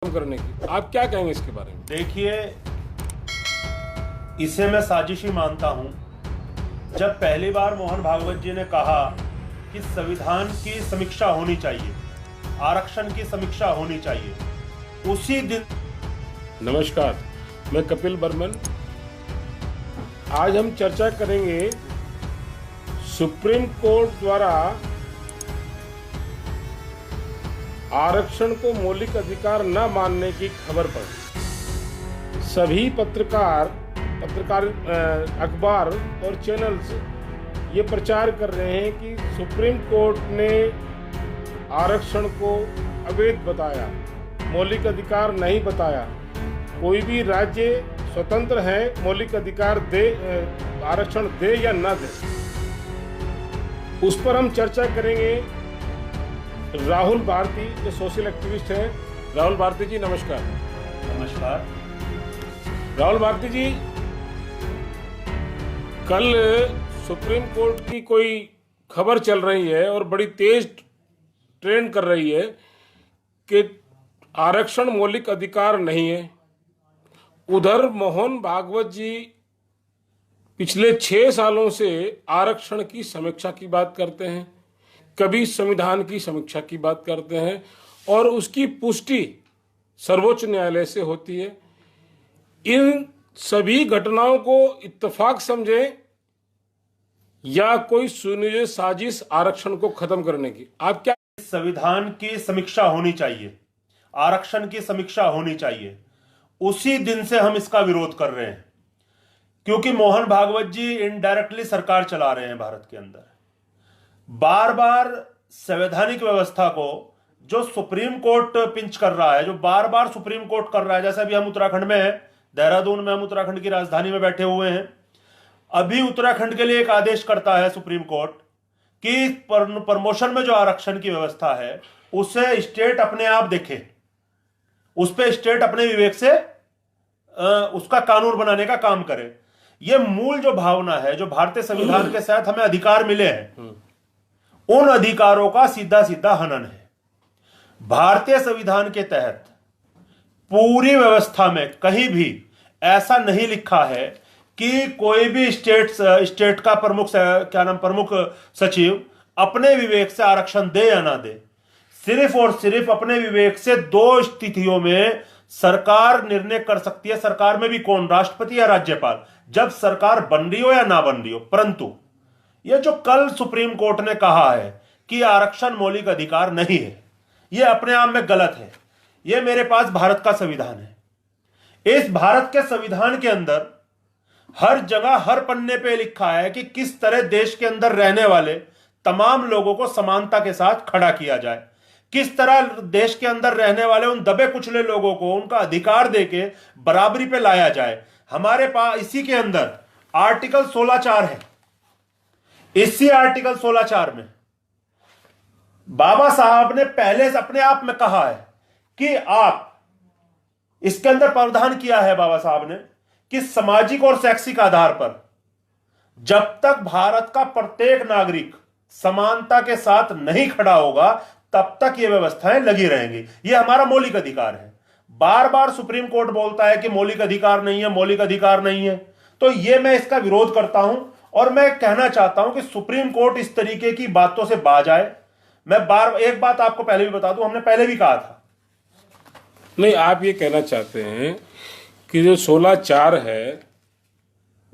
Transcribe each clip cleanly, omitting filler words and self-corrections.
खत्म करने की। आप क्या कहेंगे इसके बारे में? देखिए, इसे मैं साजिशी मानता हूं। जब पहली बार मोहन भागवत जी ने कहा कि संविधान की समीक्षा होनी चाहिए, आरक्षण की समीक्षा होनी चाहिए, उसी दिन। नमस्कार, मैं कपिल बर्मन। आज हम चर्चा करेंगे सुप्रीम कोर्ट द्वारा आरक्षण को मौलिक अधिकार न मानने की खबर पर सभी पत्रकार अखबार और चैनल्स ये प्रचार कर रहे हैं कि सुप्रीम कोर्ट ने आरक्षण को अवैध बताया, मौलिक अधिकार नहीं बताया। कोई भी राज्य स्वतंत्र है मौलिक अधिकार दे, आरक्षण दे या न दे। उस पर हम चर्चा करेंगे। राहुल भारती जो सोशल एक्टिविस्ट हैं। राहुल भारती जी नमस्कार। नमस्कार। राहुल भारती जी, कल सुप्रीम कोर्ट की कोई खबर चल रही है और बड़ी तेज ट्रेंड कर रही है कि आरक्षण मौलिक अधिकार नहीं है। उधर मोहन भागवत जी पिछले 6 सालों से आरक्षण की समीक्षा की बात करते हैं, कभी संविधान की समीक्षा की बात करते हैं और उसकी पुष्टि सर्वोच्च न्यायालय से होती है। इन सभी घटनाओं को इत्तेफाक समझें या कोई सुनियोजित साजिश आरक्षण को खत्म करने की, आप क्या? संविधान की समीक्षा होनी चाहिए, आरक्षण की समीक्षा होनी चाहिए, उसी दिन से हम इसका विरोध कर रहे हैं। क्योंकि मोहन भागवत जी इनडायरेक्टली सरकार चला रहे हैं भारत के अंदर। बार बार संवैधानिक व्यवस्था को जो सुप्रीम कोर्ट पिंच कर रहा है, जो बार बार सुप्रीम कोर्ट कर रहा है, जैसे अभी हम उत्तराखंड में हैं, देहरादून में हम उत्तराखंड की राजधानी में बैठे हुए हैं। अभी उत्तराखंड के लिए एक आदेश करता है सुप्रीम कोर्ट कि प्रमोशन में जो आरक्षण की व्यवस्था है उसे स्टेट अपने आप देखे, उस पर स्टेट अपने विवेक से उसका कानून बनाने का काम करे। यह मूल जो भावना है, जो भारतीय संविधान के तहत हमें अधिकार मिले हैं, उन अधिकारों का सीधा सीधा हनन है। भारतीय संविधान के तहत पूरी व्यवस्था में कहीं भी ऐसा नहीं लिखा है कि कोई भी स्टेट का प्रमुख सचिव अपने विवेक से आरक्षण दे या ना दे। सिर्फ और सिर्फ अपने विवेक से 2 स्थितियों में सरकार निर्णय कर सकती है। सरकार में भी कौन, राष्ट्रपति या राज्यपाल, जब सरकार बन रही हो या ना बन रही हो। परंतु यह जो कल सुप्रीम कोर्ट ने कहा है कि आरक्षण मौलिक अधिकार नहीं है, यह अपने आप में गलत है। यह मेरे पास भारत का संविधान है। इस भारत के संविधान के अंदर हर जगह हर पन्ने पे लिखा है कि किस तरह देश के अंदर रहने वाले तमाम लोगों को समानता के साथ खड़ा किया जाए, किस तरह देश के अंदर रहने वाले उन दबे कुचले लोगों को उनका अधिकार देके बराबरी पे लाया जाए। हमारे पास इसी के अंदर आर्टिकल 16(4) है। इसी आर्टिकल 16(4) में बाबा साहब ने पहले से अपने आप में कहा है कि आप इसके अंदर प्रावधान किया है बाबा साहब ने कि सामाजिक और शैक्षिक आधार पर जब तक भारत का प्रत्येक नागरिक समानता के साथ नहीं खड़ा होगा तब तक ये व्यवस्थाएं लगी रहेंगी। ये हमारा मौलिक अधिकार है। बार बार सुप्रीम कोर्ट बोलता है कि मौलिक अधिकार नहीं है, मौलिक अधिकार नहीं है। तो ये मैं इसका विरोध करता हूं और मैं कहना चाहता हूं कि सुप्रीम कोर्ट इस तरीके की बातों से बाज आए। मैं एक बात आपको पहले भी बता दूं, हमने पहले भी कहा था। नहीं, आप ये कहना चाहते हैं कि जो 16(4) है,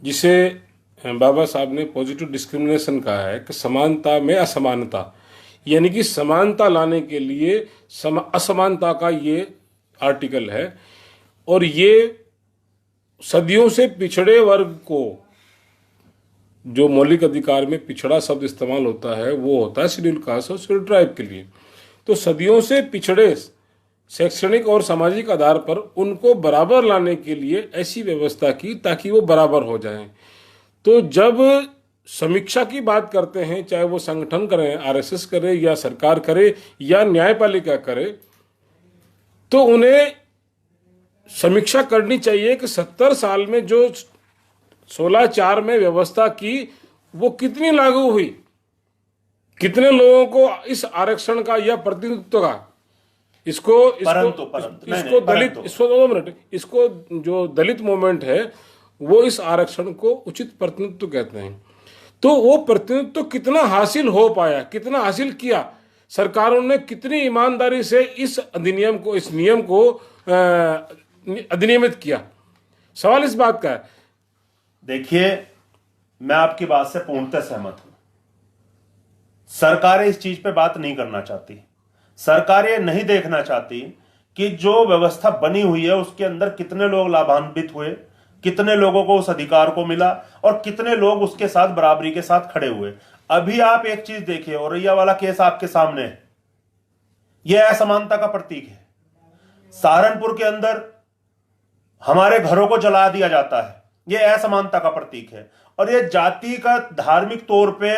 जिसे बाबा साहब ने पॉजिटिव डिस्क्रिमिनेशन कहा है कि समानता में असमानता, यानी कि समानता लाने के लिए असमानता का ये आर्टिकल है। और ये सदियों से पिछड़े वर्ग को, जो मौलिक अधिकार में पिछड़ा शब्द इस्तेमाल होता है वो होता है शेड्यूल कास्ट और शेड्यूल ट्राइब के लिए। तो सदियों से पिछड़े शैक्षणिक और सामाजिक आधार पर उनको बराबर लाने के लिए ऐसी व्यवस्था की ताकि वो बराबर हो जाएं। तो जब समीक्षा की बात करते हैं, चाहे वो संगठन करें, आरएसएस करे या सरकार करे या न्यायपालिका करे, तो उन्हें समीक्षा करनी चाहिए कि 70 साल में जो 16(4) में व्यवस्था की वो कितनी लागू हुई, कितने लोगों को इस आरक्षण का या प्रतिनिधित्व का इसको इसको परंतु परंतु नहीं, इसको नहीं, दलित परंतु इसको 2 मिनट, इसको जो दलित मूवमेंट है वो इस आरक्षण को उचित प्रतिनिधित्व कहते हैं। तो वो प्रतिनिधित्व कितना हासिल हो पाया, कितना हासिल किया, सरकारों ने कितनी ईमानदारी से इस अधिनियम को, इस नियम को अधिनियमित किया, सवाल इस बात का है। देखिए, मैं आपकी बात से पूर्णतः सहमत हूं। सरकारें इस चीज पे बात नहीं करना चाहती। सरकार ये नहीं देखना चाहती कि जो व्यवस्था बनी हुई है उसके अंदर कितने लोग लाभान्वित हुए, कितने लोगों को उस अधिकार को मिला और कितने लोग उसके साथ बराबरी के साथ खड़े हुए। अभी आप एक चीज देखिए, औरैया वाला केस आपके सामने है, यह असमानता का प्रतीक है। सहारनपुर के अंदर हमारे घरों को जला दिया जाता है, यह असमानता का प्रतीक है। और यह जाति का धार्मिक तौर पे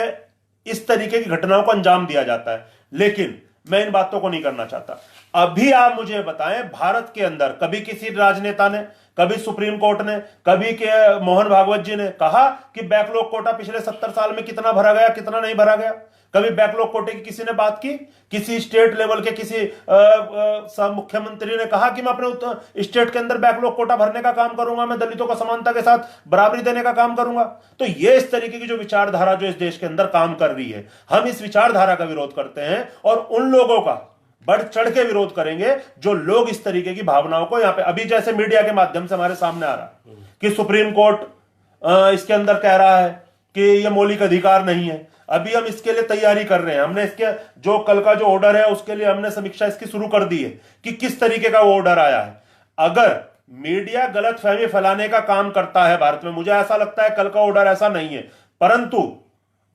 इस तरीके की घटनाओं को अंजाम दिया जाता है। लेकिन मैं इन बातों को नहीं करना चाहता। अभी आप मुझे बताएं, भारत के अंदर कभी किसी राजनेता ने, कभी सुप्रीम कोर्ट ने, कभी के मोहन भागवत जी ने कहा कि बैकलॉग कोटा पिछले 70 साल में कितना भरा गया, कितना नहीं भरा गया? कभी बैकलॉग कोटे की किसी ने बात की? किसी स्टेट लेवल के किसी मुख्यमंत्री ने कहा कि मैं अपने स्टेट के अंदर बैकलॉग कोटा भरने का काम करूंगा, मैं दलितों को समानता के साथ बराबरी देने का काम करूंगा? तो ये इस तरीके की जो विचारधारा जो इस देश के अंदर काम कर रही है, हम इस विचारधारा का विरोध करते हैं और उन लोगों का बढ़ चढ़ के विरोध करेंगे जो लोग इस तरीके की भावनाओं को यहां पे, अभी जैसे मीडिया के माध्यम से हमारे सामने आ रहा कि सुप्रीम कोर्ट इसके अंदर कह रहा है कि यह मौलिक अधिकार नहीं है। अभी हम इसके लिए तैयारी कर रहे हैं, हमने इसके जो कल का जो ऑर्डर है उसके लिए हमने समीक्षा इसकी शुरू कर दी है कि किस तरीके का वो ऑर्डर आया है। अगर मीडिया गलत फहमी फैलाने का काम करता है भारत में, मुझे ऐसा लगता है कल का ऑर्डर ऐसा नहीं है, परंतु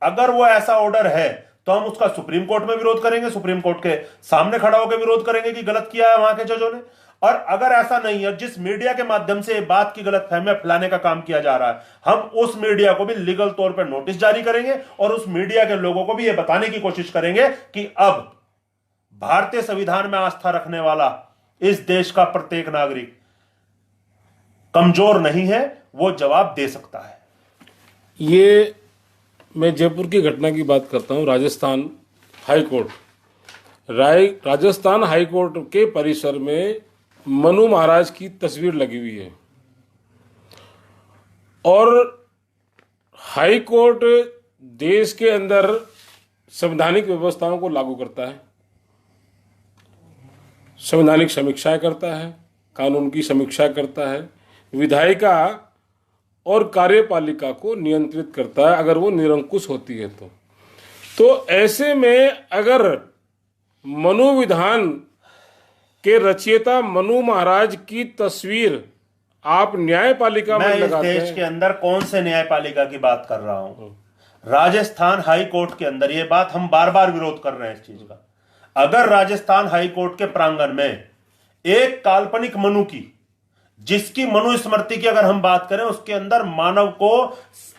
अगर वो ऐसा ऑर्डर है तो हम उसका सुप्रीम कोर्ट में विरोध करेंगे, सुप्रीम कोर्ट के सामने खड़ा होकर विरोध करेंगे कि गलत किया है वहां के जजों ने। और अगर ऐसा नहीं है, जिस मीडिया के माध्यम से बात की गलत फहमियां फैलाने का काम किया जा रहा है, हम उस मीडिया को भी लीगल तौर पर नोटिस जारी करेंगे और उस मीडिया के लोगों को भी यह बताने की कोशिश करेंगे कि अब भारतीय संविधान में आस्था रखने वाला इस देश का प्रत्येक नागरिक कमजोर नहीं है, वो जवाब दे सकता है। ये मैं जयपुर की घटना की बात करता हूं। राजस्थान हाईकोर्ट, राजस्थान हाईकोर्ट के परिसर में मनु महाराज की तस्वीर लगी हुई है और हाईकोर्ट देश के अंदर संवैधानिक व्यवस्थाओं को लागू करता है, संवैधानिक समीक्षाएं करता है, कानून की समीक्षा करता है, विधायिका और कार्यपालिका को नियंत्रित करता है अगर वो निरंकुश होती है तो ऐसे में अगर मनु विधान के रचयिता मनु महाराज की तस्वीर आप न्यायपालिका में लगाते हैं। इस देश के अंदर कौन से न्यायपालिका की बात कर रहा हूं? राजस्थान हाई कोर्ट के अंदर, ये बात हम बार बार विरोध कर रहे हैं इस चीज का। अगर राजस्थान हाई कोर्ट के प्रांगण में एक काल्पनिक मनु की, जिसकी मनुस्मृति की अगर हम बात करें, उसके अंदर मानव को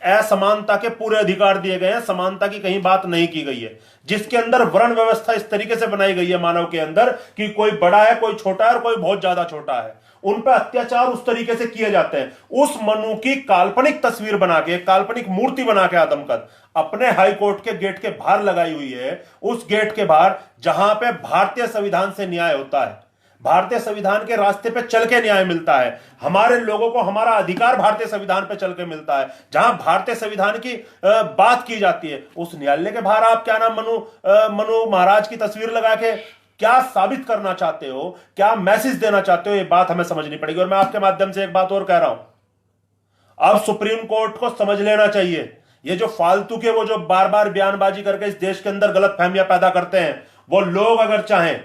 असमानता के पूरे अधिकार दिए गए हैं, समानता की कहीं बात नहीं की गई है, जिसके अंदर वर्ण व्यवस्था इस तरीके से बनाई गई है मानव के अंदर कि कोई बड़ा है, कोई छोटा है और कोई बहुत ज्यादा छोटा है, उन पर अत्याचार उस तरीके से किए जाते हैं। उस मनु की काल्पनिक तस्वीर बना के, काल्पनिक मूर्ति बना के आदमकद अपने हाई कोर्ट के गेट के बाहर लगाई हुई है। उस गेट के बाहर जहां पे भारतीय संविधान से न्याय होता है, भारतीय संविधान के रास्ते पे चल के न्याय मिलता है, हमारे लोगों को हमारा अधिकार भारतीय संविधान पे चल के मिलता है, जहां भारतीय संविधान की बात की जाती है, उस न्यायालय के बाहर आप क्या नाम मनु महाराज की तस्वीर लगा के क्या साबित करना चाहते हो, क्या मैसेज देना चाहते हो, ये बात हमें समझनी पड़ेगी। और मैं आपके माध्यम से एक बात और कह रहा हूं, अब सुप्रीम कोर्ट को समझ लेना चाहिए, ये जो फालतू के वो जो बार बार बयानबाजी करके इस देश के अंदर गलत फहमियां पैदा करते हैं, वो लोग अगर चाहें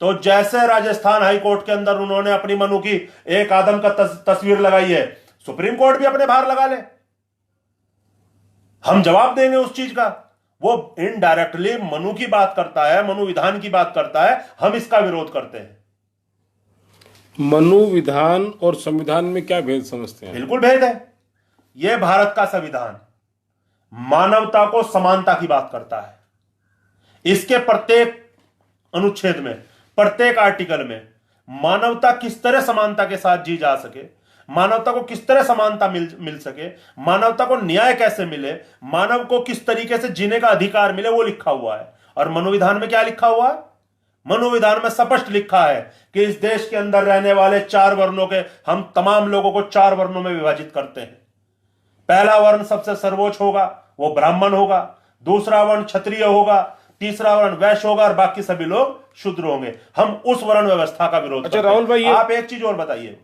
तो जैसे राजस्थान हाई कोर्ट के अंदर उन्होंने अपनी मनु की एक आदम का तस्वीर लगाई है, सुप्रीम कोर्ट भी अपने बाहर लगा ले, हम जवाब देंगे उस चीज का। वो इनडायरेक्टली मनु की बात करता है, मनु विधान की बात करता है, हम इसका विरोध करते हैं। मनु विधान और संविधान में क्या भेद समझते हैं? बिल्कुल भेद है। यह भारत का संविधान मानवता को समानता की बात करता है। इसके प्रत्येक अनुच्छेद में, प्रत्येक आर्टिकल में मानवता किस तरह समानता के साथ जी जा सके, मानवता को किस तरह समानता मिल सके, मानवता को न्याय कैसे मिले, मानव को किस तरीके से जीने का अधिकार मिले, वो लिखा हुआ है। और मनु विधान में क्या लिखा हुआ है? मनोविधान में स्पष्ट लिखा है कि इस देश के अंदर रहने वाले 4 वर्णों के हम तमाम लोगों को 4 वर्णों में विभाजित करते हैं। पहला वर्ण सबसे सर्वोच्च होगा, वो ब्राह्मण होगा। दूसरा वर्ण क्षत्रिय होगा। तीसरा वर्ण वैश्य होगा और बाकी सभी लोग शूद्र होंगे। हम उस वर्ण व्यवस्था का विरोध करते हैं। राहुल भाई, आप एक चीज और बताइए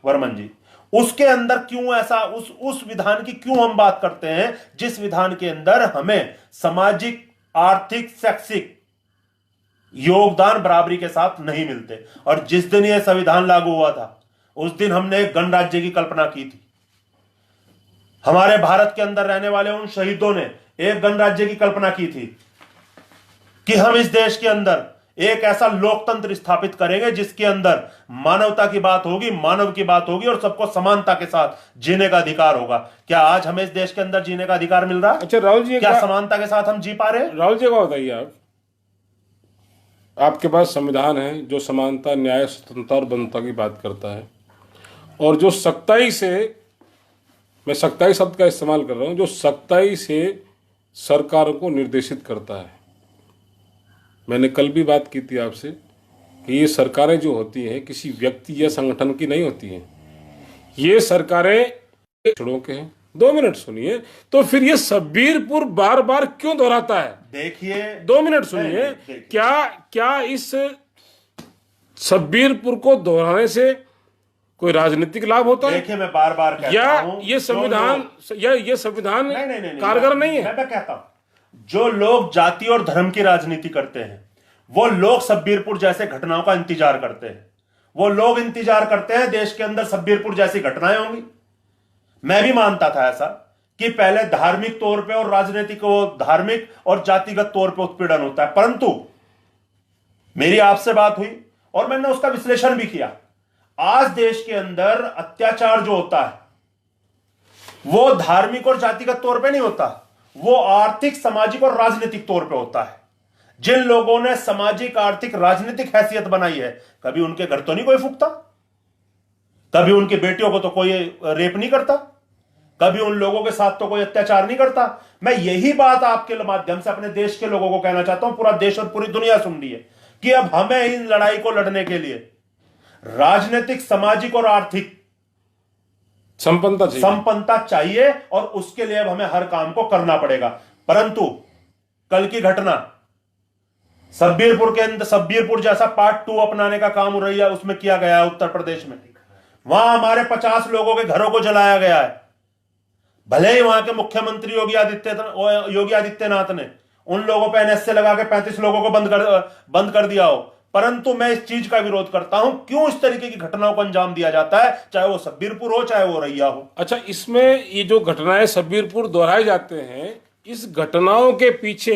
वर्मन जी, उसके अंदर क्यों ऐसा उस विधान की क्यों हम बात करते हैं जिस विधान के अंदर हमें सामाजिक, आर्थिक, शैक्षिक योगदान बराबरी के साथ नहीं मिलते? और जिस दिन यह संविधान लागू हुआ था उस दिन हमने एक गणराज्य की कल्पना की थी। हमारे भारत के अंदर रहने वाले उन शहीदों ने एक गणराज्य की कल्पना की थी कि हम इस देश के अंदर एक ऐसा लोकतंत्र स्थापित करेंगे जिसके अंदर मानवता की बात होगी, मानव की बात होगी और सबको समानता के साथ जीने का अधिकार होगा। क्या आज हमें इस देश के अंदर जीने का अधिकार मिल रहा है? अच्छा राहुल जी, क्या समानता के साथ हम जी पा रहे हैं? राहुल जी, को बताइए आपके पास संविधान है जो समानता, न्याय, स्वतंत्रता और बंधुता की बात करता है, और जो सख्ताई से, मैं सख्ताई शब्द का इस्तेमाल कर रहा हूं, जो सख्ताई से सरकारों को निर्देशित करता है। मैंने कल भी बात की थी आपसे कि ये सरकारें जो होती हैं किसी व्यक्ति या संगठन की नहीं होती हैं, ये सरकारें छोड़ों के हैं। 2 मिनट सुनिए, तो फिर ये शब्बीरपुर बार बार क्यों दोहराता है? देखिए 2 मिनट सुनिए, क्या इस शब्बीरपुर को दोहराने से कोई राजनीतिक लाभ होता है? देखिए मैं बार बार कहता हूं, ये संविधान कारगर नहीं है। मैं कहता हूं जो लोग जाति और धर्म की राजनीति करते हैं वो लोग शब्बीरपुर जैसे घटनाओं का इंतजार करते हैं। वो लोग इंतजार करते हैं देश के अंदर शब्बीरपुर जैसी घटनाएं होंगी। मैं भी मानता था ऐसा कि पहले धार्मिक तौर पे और राजनीतिक, धार्मिक और जातिगत तौर पे उत्पीड़न होता है, परंतु मेरी आपसे बात हुई और मैंने उसका विश्लेषण भी किया। आज देश के अंदर अत्याचार जो होता है वो धार्मिक और जातिगत तौर पे नहीं होता, वो आर्थिक, सामाजिक और राजनीतिक तौर पे होता है। जिन लोगों ने सामाजिक, आर्थिक, राजनीतिक हैसियत बनाई है, कभी उनके घर तो नहीं कोई फूकता, कभी उनकी बेटियों को तो कोई रेप नहीं करता, कभी उन लोगों के साथ तो कोई अत्याचार नहीं करता। मैं यही बात आपके माध्यम से अपने देश के लोगों को कहना चाहता हूं, पूरा देश और पूरी दुनिया सुन रही है कि अब हमें इन लड़ाई को लड़ने के लिए राजनीतिक, सामाजिक और आर्थिक संपन्नता चाहिए और उसके लिए अब हमें हर काम को करना पड़ेगा। परंतु कल की घटना शब्बीरपुर के अंदर, शब्बीरपुर जैसा पार्ट 2 अपनाने का काम हो रही है, उसमें किया गया है उत्तर प्रदेश में। वहां हमारे 50 लोगों के घरों को जलाया गया है। भले ही वहां के मुख्यमंत्री योगी आदित्यनाथ ने उन लोगों पर एनएसए लगा के 35 लोगों को बंद कर दिया हो, परंतु मैं इस चीज का विरोध करता हूं क्यों इस तरीके की घटनाओं को अंजाम दिया जाता है, चाहे वो शब्बीरपुर हो चाहे वो रैया हो। अच्छा, इसमें ये जो घटनाएं शब्बीरपुर दोहराए जाते हैं, इस घटनाओं के पीछे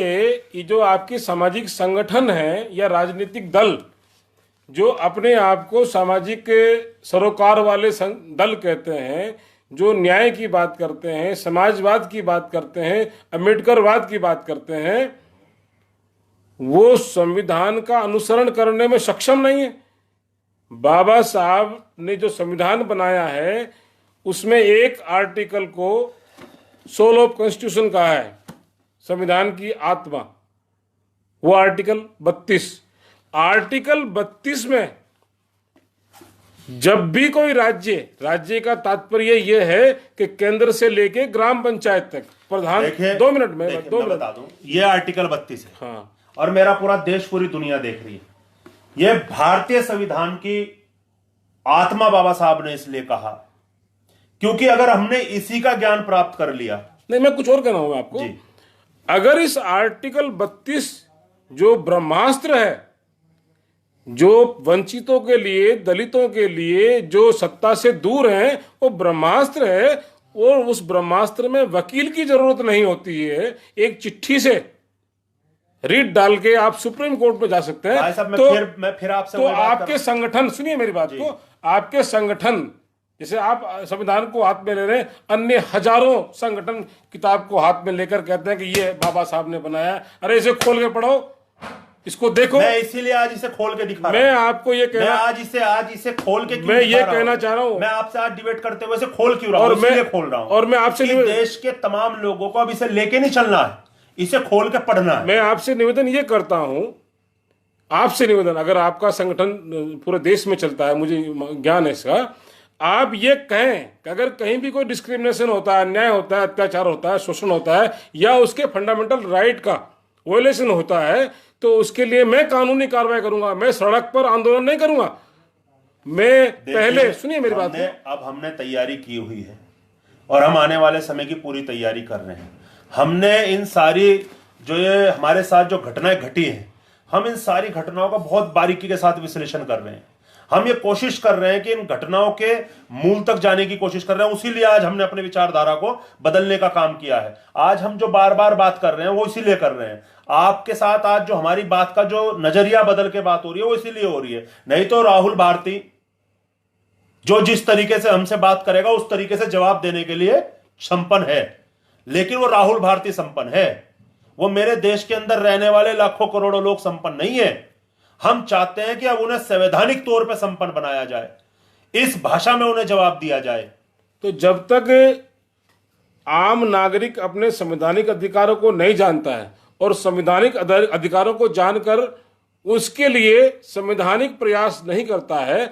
ये जो आपके सामाजिक संगठन है या राजनीतिक दल जो अपने आप को सामाजिक सरोकार वाले दल कहते हैं, जो न्याय की बात करते हैं, समाजवाद की बात करते हैं, अम्बेडकरवाद की बात करते हैं, वो संविधान का अनुसरण करने में सक्षम नहीं है। बाबा साहब ने जो संविधान बनाया है उसमें एक आर्टिकल को सोल ऑफ कॉन्स्टिट्यूशन कहा है, संविधान की आत्मा, वो आर्टिकल 32। आर्टिकल 32 में जब भी कोई राज्य का तात्पर्य यह है कि केंद्र से लेके ग्राम पंचायत तक प्रधान। 2 मिनट में बता दूं, ये आर्टिकल 32 है। हाँ, और मेरा पूरा देश, पूरी दुनिया देख रही है। यह भारतीय संविधान की आत्मा बाबा साहब ने इसलिए कहा क्योंकि अगर हमने इसी का ज्ञान प्राप्त कर लिया। नहीं, मैं कुछ और कहना हूं आपको जी। अगर इस आर्टिकल 32 जो ब्रह्मास्त्र है, जो वंचितों के लिए, दलितों के लिए, जो सत्ता से दूर हैं, वो ब्रह्मास्त्र है, और उस ब्रह्मास्त्र में वकील की जरूरत नहीं होती है। एक चिट्ठी से रीट डाल के आप सुप्रीम कोर्ट में जा सकते हैं। मैं फिर आपसे तो आपके संगठन, सुनिए मेरी बात को, आपके संगठन, जैसे आप संविधान को हाथ में ले रहे हैं, अन्य हजारों संगठन किताब को हाथ में लेकर कहते हैं कि ये बाबा साहब ने बनाया। अरे इसे खोल के पढ़ो, इसको देखो। मैं इसीलिए आज इसे खोल के दिखा रहा हूं। मैं आपको ये कहना, आज इसे खोल के मैं ये कहना चाह रहा हूं। मैं आपसे आज डिबेट करते हुए इसे खोल क्यों रहा हूं, इसलिए खोल रहा हूं। और मैं आपसे देश के तमाम लोगों को अब इसे लेके नहीं चलना है, इसे खोल के पढ़ना है। मैं आपसे निवेदन ये करता हूं आपसे निवेदन, अगर आपका संगठन पूरे देश में चलता है, मुझे ज्ञान है इसका, आप ये कहें कि अगर कहीं भी कोई डिस्क्रिमिनेशन होता है, अन्याय होता है, अत्याचार होता है, शोषण होता है, या उसके फंडामेंटल राइट का वायलेशन होता है, तो उसके लिए मैं कानूनी कार्रवाई करूंगा, मैं सड़क पर आंदोलन नहीं करूंगा। मैं पहले, सुनिए मेरी बात, अब हमने तैयारी की हुई है और हम आने वाले समय की पूरी तैयारी कर रहे हैं। हमने इन सारी जो ये हमारे साथ जो घटनाएं घटी हैं, हम इन सारी घटनाओं का बहुत बारीकी के साथ विश्लेषण कर रहे हैं। हम ये कोशिश कर रहे हैं कि इन घटनाओं के मूल तक जाने की कोशिश कर रहे हैं। उसीलिए आज हमने अपने विचारधारा को बदलने का काम किया है। आज हम जो बार बार बात कर रहे हैं वो इसीलिए कर रहे हैं। आपके साथ आज जो हमारी बात का जो नजरिया बदल के बात हो रही है वो इसीलिए हो रही है। नहीं तो राहुल भारती जो जिस तरीके से हमसे बात करेगा उस तरीके से जवाब देने के लिए संपन्न है, लेकिन वो राहुल भारती संपन्न है। वो मेरे देश के अंदर रहने वाले लाखों करोड़ों लोग संपन्न नहीं है। हम चाहते हैं कि अब उन्हें संवैधानिक तौर पर संपन्न बनाया जाए, इस भाषा में उन्हें जवाब दिया जाए। तो जब तक आम नागरिक अपने संवैधानिक अधिकारों को नहीं जानता है और संवैधानिक अधिकारों को जानकर उसके लिए संवैधानिक प्रयास नहीं करता है,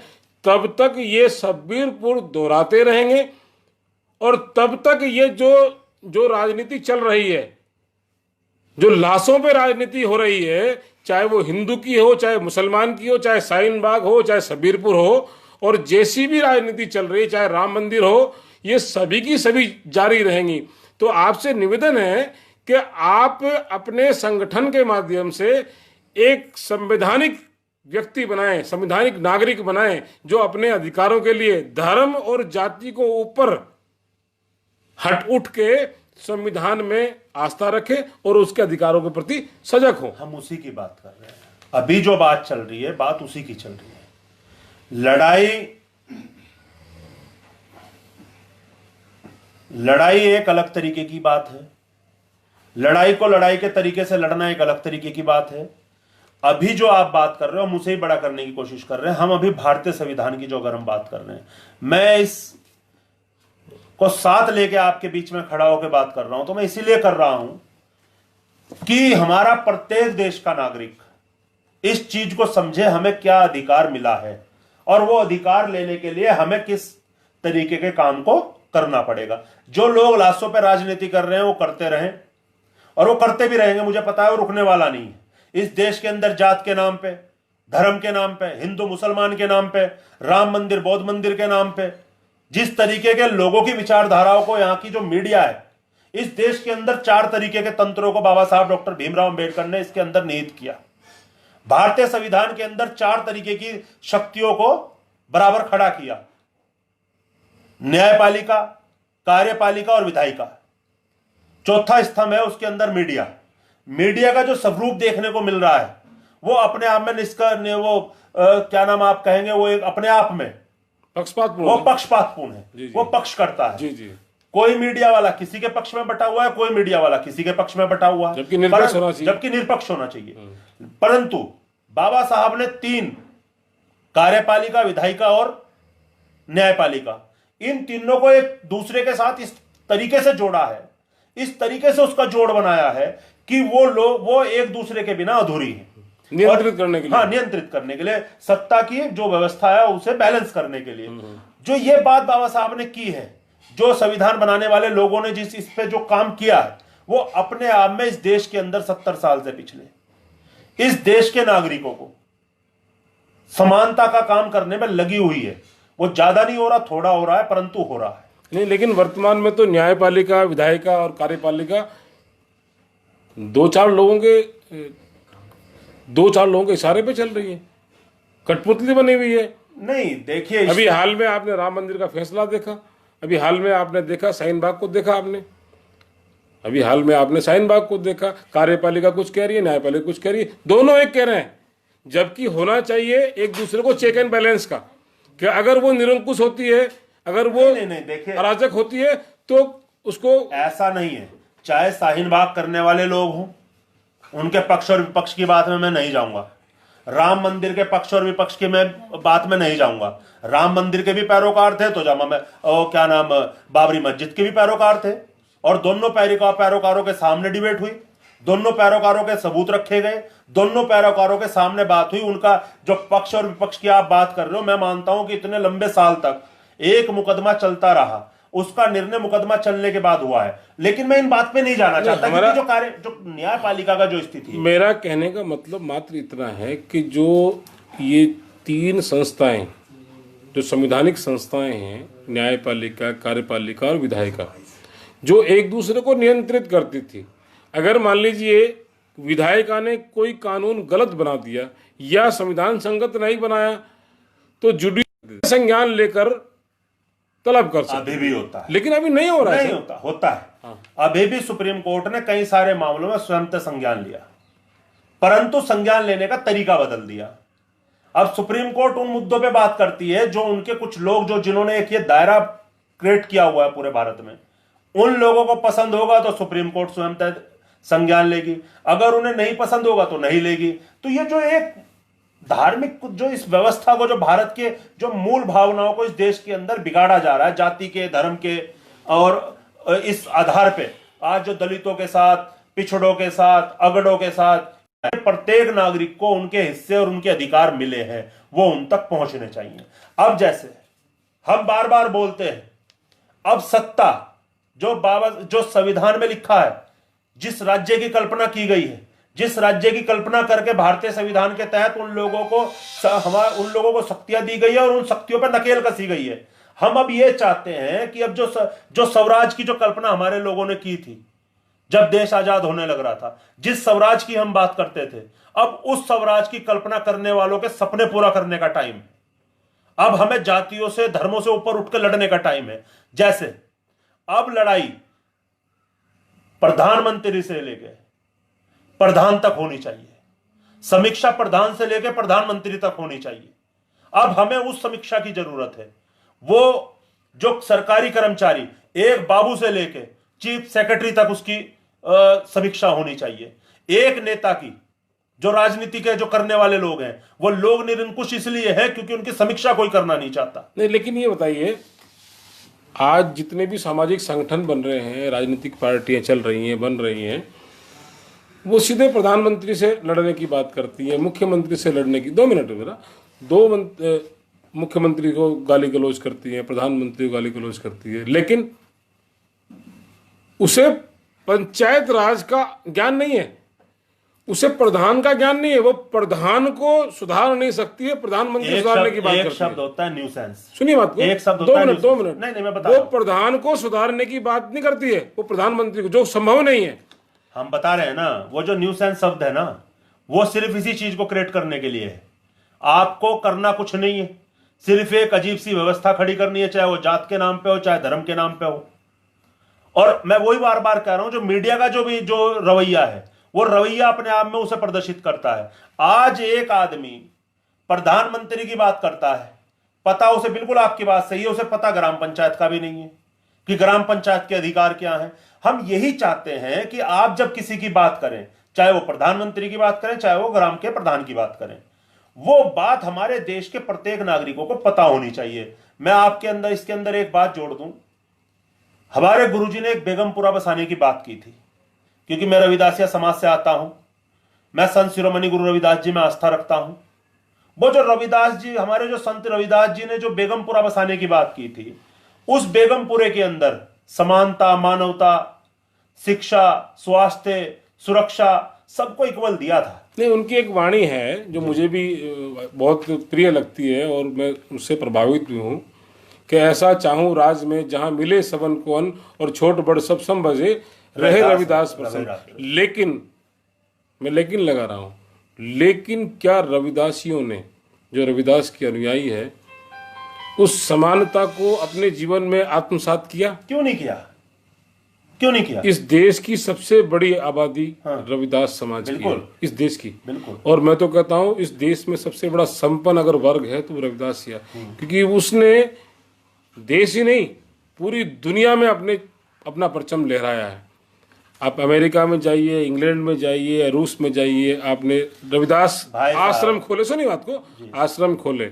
तब तक ये शब्बीरपुर दोहराते रहेंगे। और तब तक ये जो राजनीति चल रही है, जो लाशों पे राजनीति हो रही है, चाहे वो हिंदू की हो, चाहे मुसलमान की हो, चाहे शाहीन बाग हो, चाहे शब्बीरपुर हो, और जैसी भी राजनीति चल रही है, चाहे राम मंदिर हो, ये सभी की सभी जारी रहेंगी। तो आपसे निवेदन है कि आप अपने संगठन के माध्यम से एक संवैधानिक व्यक्ति बनाएं, संवैधानिक नागरिक बनाएं, जो अपने अधिकारों के लिए धर्म और जाति को ऊपर हट उठ के संविधान में आस्था रखे और उसके अधिकारों के प्रति सजग हो। हम उसी की बात कर रहे हैं। अभी जो बात चल रही है, बात उसी की चल रही है। लड़ाई एक अलग तरीके की बात है। लड़ाई को लड़ाई के तरीके से लड़ना एक अलग तरीके की बात है। अभी जो आप बात कर रहे हो, हम उसे ही बड़ा करने की कोशिश कर रहे हैं। हम अभी भारतीय संविधान की जो अगर हम बात कर रहे हैं, मैं इस को साथ लेके आपके बीच में खड़ा होकर बात कर रहा हूं, तो मैं इसीलिए कर रहा हूं कि हमारा प्रत्येक देश का नागरिक इस चीज को समझे हमें क्या अधिकार मिला है और वो अधिकार लेने के लिए हमें किस तरीके के काम को करना पड़ेगा। जो लोग लाशों पर राजनीति कर रहे हैं वो करते रहें, और वो करते भी रहेंगे। मुझे पता है वो रुकने वाला नहीं है। इस देश के अंदर जात के नाम पे, धर्म के नाम पे, हिंदू मुसलमान के नाम पे, राम मंदिर बौद्ध मंदिर के नाम पे, जिस तरीके के लोगों की विचारधाराओं को यहाँ की जो मीडिया है, इस देश के अंदर 4 तरीके के तंत्रों को बाबा साहब डॉक्टर भीमराव अंबेडकर ने इसके अंदर निहित किया। भारतीय संविधान के अंदर 4 तरीके की शक्तियों को बराबर खड़ा किया: न्यायपालिका, कार्यपालिका और विधायिका। चौथा स्तंभ है उसके अंदर मीडिया। मीडिया का जो स्वरूप देखने को मिल रहा है वो अपने आप में क्या नाम आप कहेंगे, वो एक अपने आप में पक्षपातपूर्ण, वो पक्षपातपूर्ण है। जी, जी। वो पक्ष करता है। जी जी। कोई मीडिया वाला किसी के पक्ष में बटा हुआ है, कोई मीडिया वाला किसी के पक्ष में बटा हुआ है, जबकि निरपेक्ष होना चाहिए। जबकि निरपक्ष होना चाहिए। परंतु बाबा साहब ने 3, कार्यपालिका, विधायिका और न्यायपालिका, इन तीनों को एक दूसरे के साथ इस तरीके से जोड़ा है, इस तरीके से उसका जोड़ बनाया है कि वो एक दूसरे के बिना अधूरी है। नियंत्रित करने के लिए, हाँ, नियंत्रित करने के लिए, सत्ता की जो व्यवस्था है उसे बैलेंस करने के लिए। जो ये बात बाबा साहब ने की है, जो संविधान बनाने वाले लोगों ने जिस इस पे जो काम किया है, वो अपने आप में इस देश के अंदर 70 साल से पिछले इस देश के नागरिकों को समानता का काम करने में लगी हुई है। वो ज्यादा नहीं हो रहा, थोड़ा हो रहा है, परंतु हो रहा है। नहीं, लेकिन वर्तमान में तो न्यायपालिका, विधायिका और कार्यपालिका 2-4 लोगों के इशारे पे चल रही है, कठपुतली बनी हुई है। नहीं, देखिए, अभी हाल में आपने राम मंदिर का फैसला देखा, अभी हाल में आपने देखा शाहीन बाग को देखा आपने, अभी हाल में आपने शाहीन बाग को देखा। कार्यपालिका कुछ कह रही है, न्यायपालिका कुछ कह रही है, दोनों एक कह रहे हैं। जबकि होना चाहिए एक दूसरे को चेक एंड बैलेंस का, कि अगर वो निरंकुश होती है, अगर वो नहीं, देखिए, अराजक होती है तो उसको। ऐसा नहीं है। चाहे शाहीन बाग करने वाले लोग हों, उनके पक्ष और विपक्ष की बात में मैं नहीं जाऊंगा। राम मंदिर के पक्ष और विपक्ष की मैं बात में नहीं जाऊंगा। राम मंदिर के भी पैरोकार थे तो बाबरी मस्जिद के भी पैरोकार थे, और दोनों पैरोकारों के सामने डिबेट हुई। दोनों पैरोकारों के सबूत रखे गए, दोनों पैरोकारों के सामने बात हुई, उनका जो पक्ष और विपक्ष की आप बात कर रहे हो, मैं मानता हूं कि इतने लंबे साल तक एक मुकदमा चलता रहा, उसका निर्णय मुकदमा चलने के बाद हुआ है। लेकिन मैं इन बात पे नहीं जाना चाहता क्योंकि जो न्यायपालिका का जो स्थिति है, मेरा कहने का मतलब मात्र इतना है कि जो ये तीन संस्थाएं, जो संवैधानिक संस्थाएं हैं, न्यायपालिका, कार्यपालिका और विधायिका, जो एक दूसरे को नियंत्रित करती थी, अगर मान लीजिए विधायिका ने कोई कानून गलत बना दिया या संविधान संगत नहीं बनाया तो जुडिशल संज्ञान लेकर तलब कर सकते। अभी भी होता है, लेकिन अभी नहीं हो रहा है। नहीं होता है। अभी भी सुप्रीम कोर्ट ने कई सारे मामलों में स्वयं संज्ञान लिया, परंतु संज्ञान लेने का तरीका बदल दिया। अब सुप्रीम कोर्ट उन मुद्दों पे बात करती है जो उनके कुछ लोग, जो जिन्होंने एक ये दायरा क्रिएट किया हुआ है पूरे भारत में, उन लोगों को पसंद होगा तो सुप्रीम कोर्ट स्वयं संज्ञान लेगी, अगर उन्हें नहीं पसंद होगा तो नहीं लेगी। तो ये जो एक धार्मिक, जो इस व्यवस्था को, जो भारत के जो मूल भावनाओं को इस देश के अंदर बिगाड़ा जा रहा है, जाति के, धर्म के, और इस आधार पे आज जो दलितों के साथ, पिछड़ों के साथ, अगड़ों के साथ प्रत्येक नागरिक को उनके हिस्से और उनके अधिकार मिले हैं, वो उन तक पहुंचने चाहिए। अब जैसे हम बार बार बोलते हैं, अब सत्ता जो संविधान में लिखा है, जिस राज्य की कल्पना की गई है, जिस राज्य की कल्पना करके भारतीय संविधान के तहत उन लोगों को शक्तियां दी गई है और उन शक्तियों पर नकेल कसी गई है, हम अब ये चाहते हैं कि अब जो स्वराज की जो कल्पना हमारे लोगों ने की थी जब देश आजाद होने लग रहा था, जिस स्वराज की हम बात करते थे, अब उस स्वराज की कल्पना करने वालों के सपने पूरा करने का टाइम है। अब हमें जातियों से, धर्मों से ऊपर उठकर लड़ने का टाइम है। जैसे अब लड़ाई प्रधानमंत्री से लेकर प्रधान तक होनी चाहिए, समीक्षा प्रधान से लेकर प्रधानमंत्री तक होनी चाहिए। अब हमें उस समीक्षा की जरूरत है। वो जो सरकारी कर्मचारी, एक बाबू से लेकर चीफ सेक्रेटरी तक उसकी समीक्षा होनी चाहिए। एक नेता की, जो राजनीति के जो करने वाले लोग हैं, वो लोग निरंकुश इसलिए है क्योंकि उनकी समीक्षा कोई करना नहीं चाहता। नहीं, लेकिन ये बताइए, आज जितने भी सामाजिक संगठन बन रहे हैं, राजनीतिक पार्टियां चल रही हैं, बन रही हैं, वो सीधे प्रधानमंत्री से लड़ने की बात करती है, मुख्यमंत्री से लड़ने की। 2 मिनट मेरा, मुख्यमंत्री को गाली गलौज करती है, प्रधानमंत्री को गाली गलौज करती है, लेकिन उसे पंचायत राज का ज्ञान नहीं है, उसे प्रधान का ज्ञान नहीं है। वो प्रधान को सुधार नहीं सकती है, प्रधानमंत्री सुधारने की बात करती है। एक शब्द होता है न्यूसेंस। सुनिए बात को, एक शब्द 2 मिनट 2 मिनट। नहीं, मैं बता वो प्रधान को सुधारने की बात नहीं करती है, वो प्रधानमंत्री को, जो संभव नहीं है। हम बता रहे हैं ना, वो जो न्यूसेंस शब्द है ना, वो सिर्फ इसी चीज को क्रिएट करने के लिए है। आपको करना कुछ नहीं है, सिर्फ एक अजीब सी व्यवस्था खड़ी करनी है, चाहे वो जात के नाम पे हो, चाहे धर्म के नाम पे हो। और मैं वही बार बार कह रहा हूं, जो मीडिया का जो रवैया है, वो रवैया अपने आप में उसे प्रदर्शित करता है। आज एक आदमी प्रधानमंत्री की बात करता है, पता उसे, बिल्कुल आपकी बात सही है, उसे पता ग्राम पंचायत का भी नहीं है कि ग्राम पंचायत के अधिकार क्या हैं। हम यही चाहते हैं कि आप जब किसी की बात करें, चाहे वो प्रधानमंत्री की बात करें, चाहे वो ग्राम के प्रधान की बात करें, वो बात हमारे देश के प्रत्येक नागरिकों को पता होनी चाहिए। मैं आपके अंदर, इसके अंदर एक बात जोड़ दूं, हमारे गुरुजी ने एक बेगमपुरा बसाने की बात की थी। क्योंकि मैं रविदासिया समाज से आता हूं, मैं संत शिरोमणि गुरु रविदास जी में आस्था रखता हूं। वो जो रविदास जी, हमारे जो संत रविदास जी ने जो बेगमपुरा बसाने की बात की थी, उस बेगमपुरे के अंदर समानता, मानवता, शिक्षा, स्वास्थ्य, सुरक्षा, सबको इक्वल दिया था। नहीं, उनकी एक वाणी है जो मुझे भी बहुत प्रिय लगती है और मैं उससे प्रभावित भी हूँ, कि ऐसा चाहूं राज में जहां मिले सबन को अन्न और छोट बड़ सब समझे रहे रविदास प्रसन्न। लेकिन मैं लेकिन लगा रहा हूं, लेकिन क्या रविदासियों ने, जो रविदास के अनुयायी है, उस समानता को अपने जीवन में आत्मसात किया? क्यों नहीं किया? क्यों नहीं किया? इस देश की सबसे बड़ी आबादी रविदास समाज की है, इस देश की। और मैं तो कहता हूं, इस देश में सबसे बड़ा संपन्न अगर वर्ग है तो रविदास ही है, क्योंकि उसने देश ही नहीं, पूरी दुनिया में अपना परचम लहराया है। आप अमेरिका में जाइए, इंग्लैंड में जाइए, रूस में जाइए, आपने रविदास आश्रम खोले, सुनिए बात को, आश्रम खोले।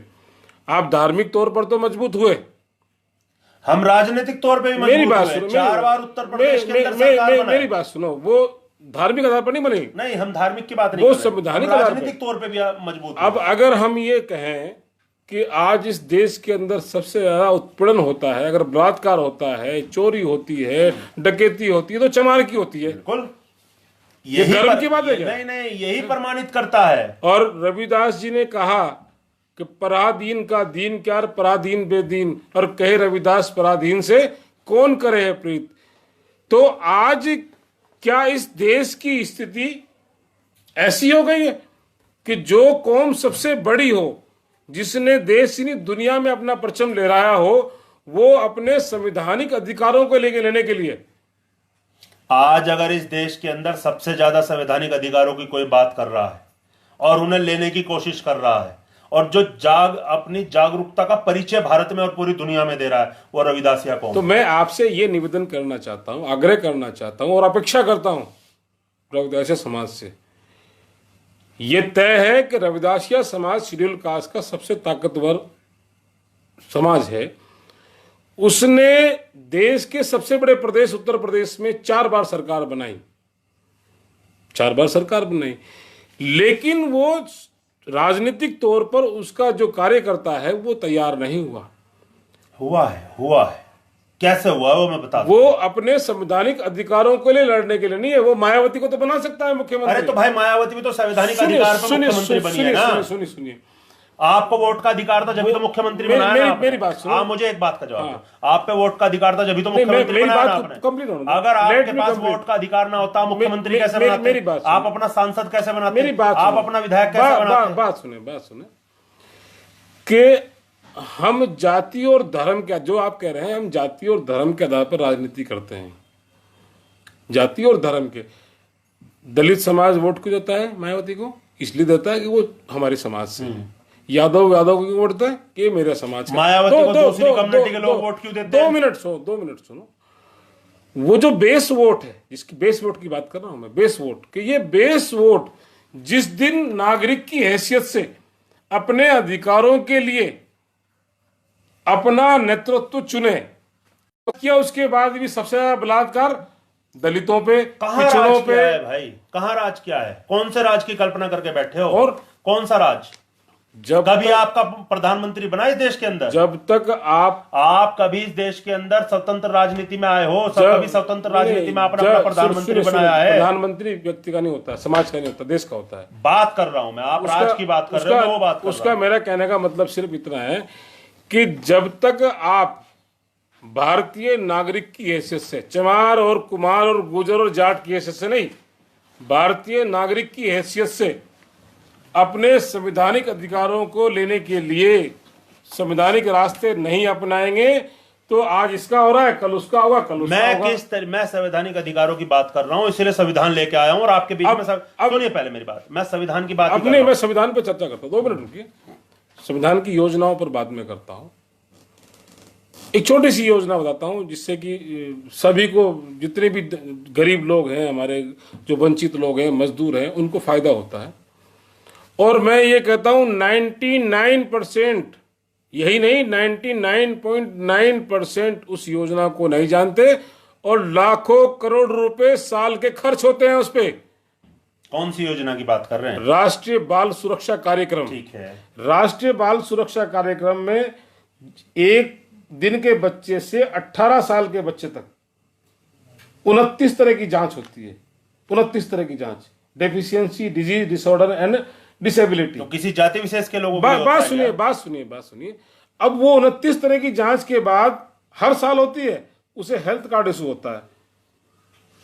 आप धार्मिक तौर पर तो मजबूत हुए, हम राजनीतिक तौर पे भी मजबूत हुए। 4 बार उत्तर प्रदेश के अंदर सरकार बनाई। मेरी बात सुनो, वो धार्मिक आधार पर नहीं बनेगी, नहीं, हम धार्मिक की बात नहीं वो कर रहे, संवैधानिक हम आधार राजनीतिक तौर पे भी मजबूत अब अगर हम ये कहें कि आज इस देश के अंदर सबसे ज्यादा उत्पीड़न होता है, अगर बलात्कार होता है, चोरी होती है, डकैती होती है, तो चमार की होती है। बिल्कुल, ये गर्व की बात है क्या? नहीं नहीं, यही प्रमाणित करता है। और रविदास जी ने कहा कि पराधीन का दीन क्या, पराधीन बेदीन, और कहे रविदास पराधीन से कौन करे है प्रीत। तो आज क्या इस देश की स्थिति ऐसी हो गई है कि जो कौम सबसे बड़ी हो, जिसने देश ही नहीं दुनिया में अपना परचम लहराया हो, वो अपने संवैधानिक अधिकारों को लेने के लिए आज अगर इस देश के अंदर सबसे ज्यादा संवैधानिक अधिकारों की कोई बात कर रहा है और उन्हें लेने की कोशिश कर रहा है और जो अपनी जागरूकता का परिचय भारत में और पूरी दुनिया में दे रहा है, वो रविदासिया कौम। तो मैं आपसे ये निवेदन करना चाहता हूं, आग्रह करना चाहता हूं और अपेक्षा करता हूं रविदासिया समाज से। ये तय है कि रविदासिया समाज शेड्यूल कास्ट का सबसे ताकतवर समाज है। उसने देश के सबसे बड़े प्रदेश उत्तर प्रदेश में 4 बार सरकार बनाई, 4 बार सरकार बनाई, लेकिन वो राजनीतिक तौर पर उसका जो कार्यकर्ता है वो तैयार नहीं हुआ। हुआ है कैसे हुआ वो मैं बता वो अपने संवैधानिक अधिकारों के लिए लड़ने के लिए नहीं है। वो मायावती को तो बना सकता है मुख्यमंत्री। अरे तो भाई मायावती भी तो संवैधानिक अधिकार पर मुख्यमंत्री बनी है ना। सुनिए, आपको वोट का अधिकार था जब तो मुख्यमंत्री बनाया ना। मेरी बात सुनो। आप मुझे एक बात का जवाब दो। आप पे वोट का अधिकार था जब तो मुख्यमंत्री बनाया ना आपने। कंप्लीट होने दो। अगर आपके पास वोट का अधिकार ना होता, मुख्यमंत्री कैसे बनाते? मेरी बात सुनो। आप अपना सांसद कैसे बनाते? मेरी बात आप सुनो। अपना विधायक कैसे बनाते? बात सुने कि हम जाति और धर्म का, जो आप कह रहे हैं, हम जाति और धर्म के आधार पर राजनीति करते हैं। जाति और धर्म के, दलित समाज वोट क्यों देता है मायावती को? इसलिए देता है कि वो हमारे समाज से है। यादव को क्यों वोट देता है कि ये मेरे समाज का। मायावती को दूसरी कम्युनिटी के लोग वोट क्यों देते हैं? 2 मिनट सुनो। वो जो बेस वोट है, जिसकी बेस वोट की बात कर रहा हूं मैं, बेस वोट, कि ये बेस वोट जिस दिन नागरिक की हैसियत से अपने अधिकारों के लिए अपना नेतृत्व चुने, क्या उसके बाद भी सबसे ज्यादा बलात्कार दलितों पे, पिछड़ों पे है भाई? कहां राज किया है? कौन से राज की कल्पना करके बैठे हो? और कौन सा राज? जब कभी आपका प्रधानमंत्री बना इस देश के अंदर? जब तक आप कभी इस देश के अंदर स्वतंत्र राजनीति में आए हो? कभी स्वतंत्र राजनीति में आपने अपना प्रधानमंत्री बनाया है? प्रधानमंत्री व्यक्ति का नहीं होता, समाज का नहीं होता, देश का होता है। बात कर रहा हूं मैं, आप राज की बात कर रहे हो, वो बात कर उसका मेरा कहने का मतलब सिर्फ इतना है कि जब तक आप भारतीय नागरिक की हैसियत से, चमार और कुमार और गुजर और जाट की हैसियत से नहीं, भारतीय नागरिक की हैसियत से अपने संवैधानिक अधिकारों को लेने के लिए संवैधानिक रास्ते नहीं अपनाएंगे तो आज इसका हो रहा है, कल उसका होगा, कल उसका होगा। मैं संवैधानिक अधिकारों की बात कर रहा हूं, इसलिए संविधान लेके आया हूं और आपके बीच में सुनिए पहले मेरी बात। मैं संविधान की बात अपने मैं संविधान पर चर्चा करता हूं, 2 मिनट रुकिए। संविधान की योजनाओं पर बाद में करता हूं। एक छोटी सी योजना बताता हूं जिससे कि सभी को, जितने भी गरीब लोग हैं, हमारे जो वंचित लोग हैं, मजदूर हैं, उनको फायदा होता है। और मैं ये कहता हूं 99%, यही नहीं 99.9% उस योजना को नहीं जानते और लाखों करोड़ रुपए साल के खर्च होते हैं उस पे। कौन सी योजना की बात कर रहे हैं? राष्ट्रीय बाल सुरक्षा कार्यक्रम। ठीक है। राष्ट्रीय बाल सुरक्षा कार्यक्रम में एक दिन के बच्चे से 18 साल के बच्चे तक 29 तरह की जांच होती है। 29 तरह की जांच, deficiency, disease, disorder and disability. तो किसी जाति विशेष के लोगों बात सुनिए। अब वो 29 तरह की जांच के बाद हर साल होती है, उसे हेल्थ कार्ड इशू होता है,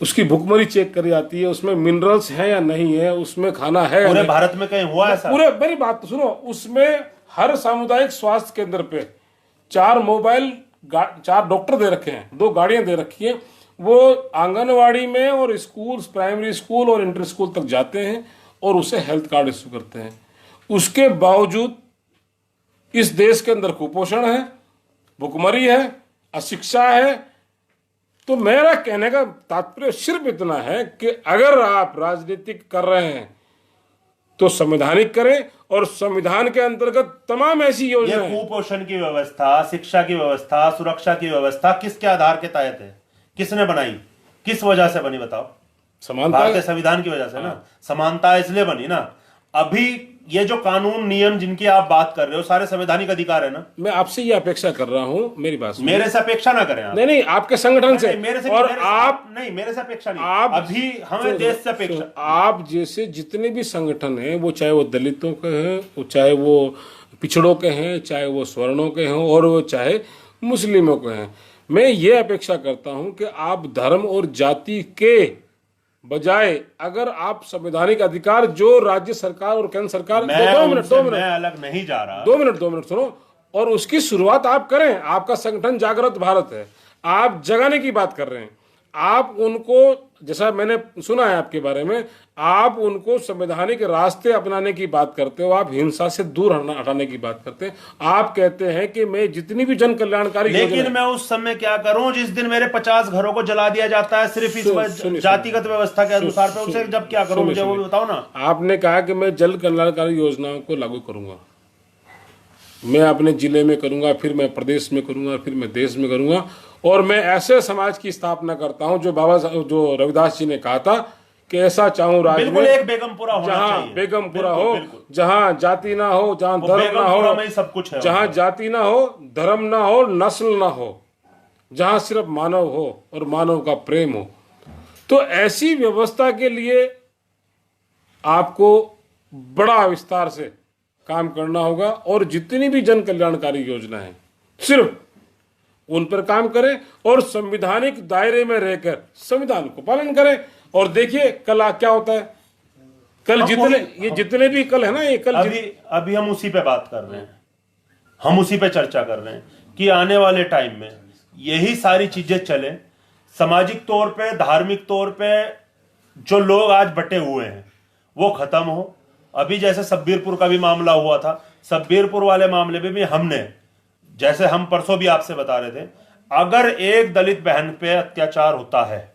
उसकी भुखमरी चेक करी जाती है, उसमें मिनरल्स हैं या नहीं है, उसमें खाना है। पूरे भारत में कहीं हुआ ऐसा? पूरे, मेरी बात तो सुनो, उसमें हर सामुदायिक स्वास्थ्य केंद्र पे 4 डॉक्टर दे रखे हैं, 2 गाड़ियां दे रखी हैं। वो आंगनवाड़ी में और स्कूल, प्राइमरी स्कूल और इंटर स्कूल तक जाते हैं और उसे हेल्थ कार्ड इशू करते हैं। उसके बावजूद इस देश के अंदर कुपोषण है, भुखमरी है, अशिक्षा है। तो मेरा कहने का तात्पर्य सिर्फ इतना है कि अगर आप राजनीति कर रहे हैं तो संवैधानिक करें और संविधान के अंतर्गत तमाम ऐसी योजनाएं। कुपोषण की व्यवस्था, शिक्षा की व्यवस्था, सुरक्षा की व्यवस्था किसके आधार के तहत है? किसने बनाई? किस वजह से बनी बताओ? समानता भारतीय संविधान की वजह से ना समानता इसलिए बनी ना। अभी ये जो कानून नियम जिनकी आप बात कर रहे हो सारे संवैधानिक अधिकार है ना। मैं आपसे ये अपेक्षा कर रहा हूं, मेरी बात सुनिए। मेरे से अपेक्षा ना करें आप। नहीं नहीं, आपके संगठन से, मेरे से और मेरे से, आप नहीं, मेरे से अपेक्षा नहीं, आप अभी हमें देश से अपेक्षा। आप जैसे जितने भी संगठन हैं, वो चाहे वो दलितों के हैं, वो चाहे वो पिछड़ों के हैं, चाहे वो स्वर्णों के हैं, और वो चाहे मुस्लिमों के हैं, मैं ये अपेक्षा करता हूं कि आप धर्म और जाति के बजाय अगर आप संवैधानिक अधिकार जो राज्य सरकार और केंद्र सरकार, दो मिनट मैं अलग नहीं जा रहा, 2 मिनट सुनो, और उसकी शुरुआत आप करें। आपका संगठन जागृत भारत है, आप जगाने की बात कर रहे हैं। आप उनको, जैसा मैंने सुना है आपके बारे में, आप उनको संवैधानिक रास्ते अपनाने की बात करते हो, आप हिंसा से दूर हटाने की बात करते हैं। आप कहते हैं कि मैं जितनी भी जन कल्याणकारी, लेकिन मैं उस समय क्या करूं जिस दिन मेरे 50 घरों को जला दिया जाता है सिर्फ इस जातिगत व्यवस्था के अनुसार, पे उसे जब क्या करूं मुझे वो भी बताओ ना। आपने कहा कि मैं जन कल्याणकारी योजनाओं को लागू करूंगा, मैं अपने जिले में करूंगा, फिर मैं प्रदेश में करूंगा, फिर मैं देश में करूंगा, और मैं ऐसे समाज की स्थापना करता हूं जो रविदास जी ने कहा था कि ऐसा चाहूं राज्य में, एक बेगमपुरा होना चाहिए, जहां बेगमपुरा हो, जहां जाति ना हो, जहां धर्म ना हो, सब कुछ है, जहां जाति ना हो, धर्म ना हो, नस्ल ना हो, जहां सिर्फ मानव हो और मानव का प्रेम हो। तो ऐसी व्यवस्था के लिए आपको बड़ा विस्तार से काम करना होगा, और जितनी भी जन कल्याणकारी योजना है सिर्फ उन पर काम करें, और संवैधानिक दायरे में रहकर संविधान को पालन करें। और देखिए कल क्या होता है, कल जितने भी कल है ना, ये कल अभी हम उसी पे बात कर रहे हैं, हम उसी पे चर्चा कर रहे हैं कि आने वाले टाइम में यही सारी चीजें चले, सामाजिक तौर पे, धार्मिक तौर पे जो लोग आज बटे हुए हैं वो खत्म हो। अभी जैसे सब्बीरपुर का भी मामला हुआ था, सब्बीरपुर वाले मामले में भी हमने, जैसे हम परसों भी आपसे बता रहे थे, अगर एक दलित बहन पे अत्याचार होता है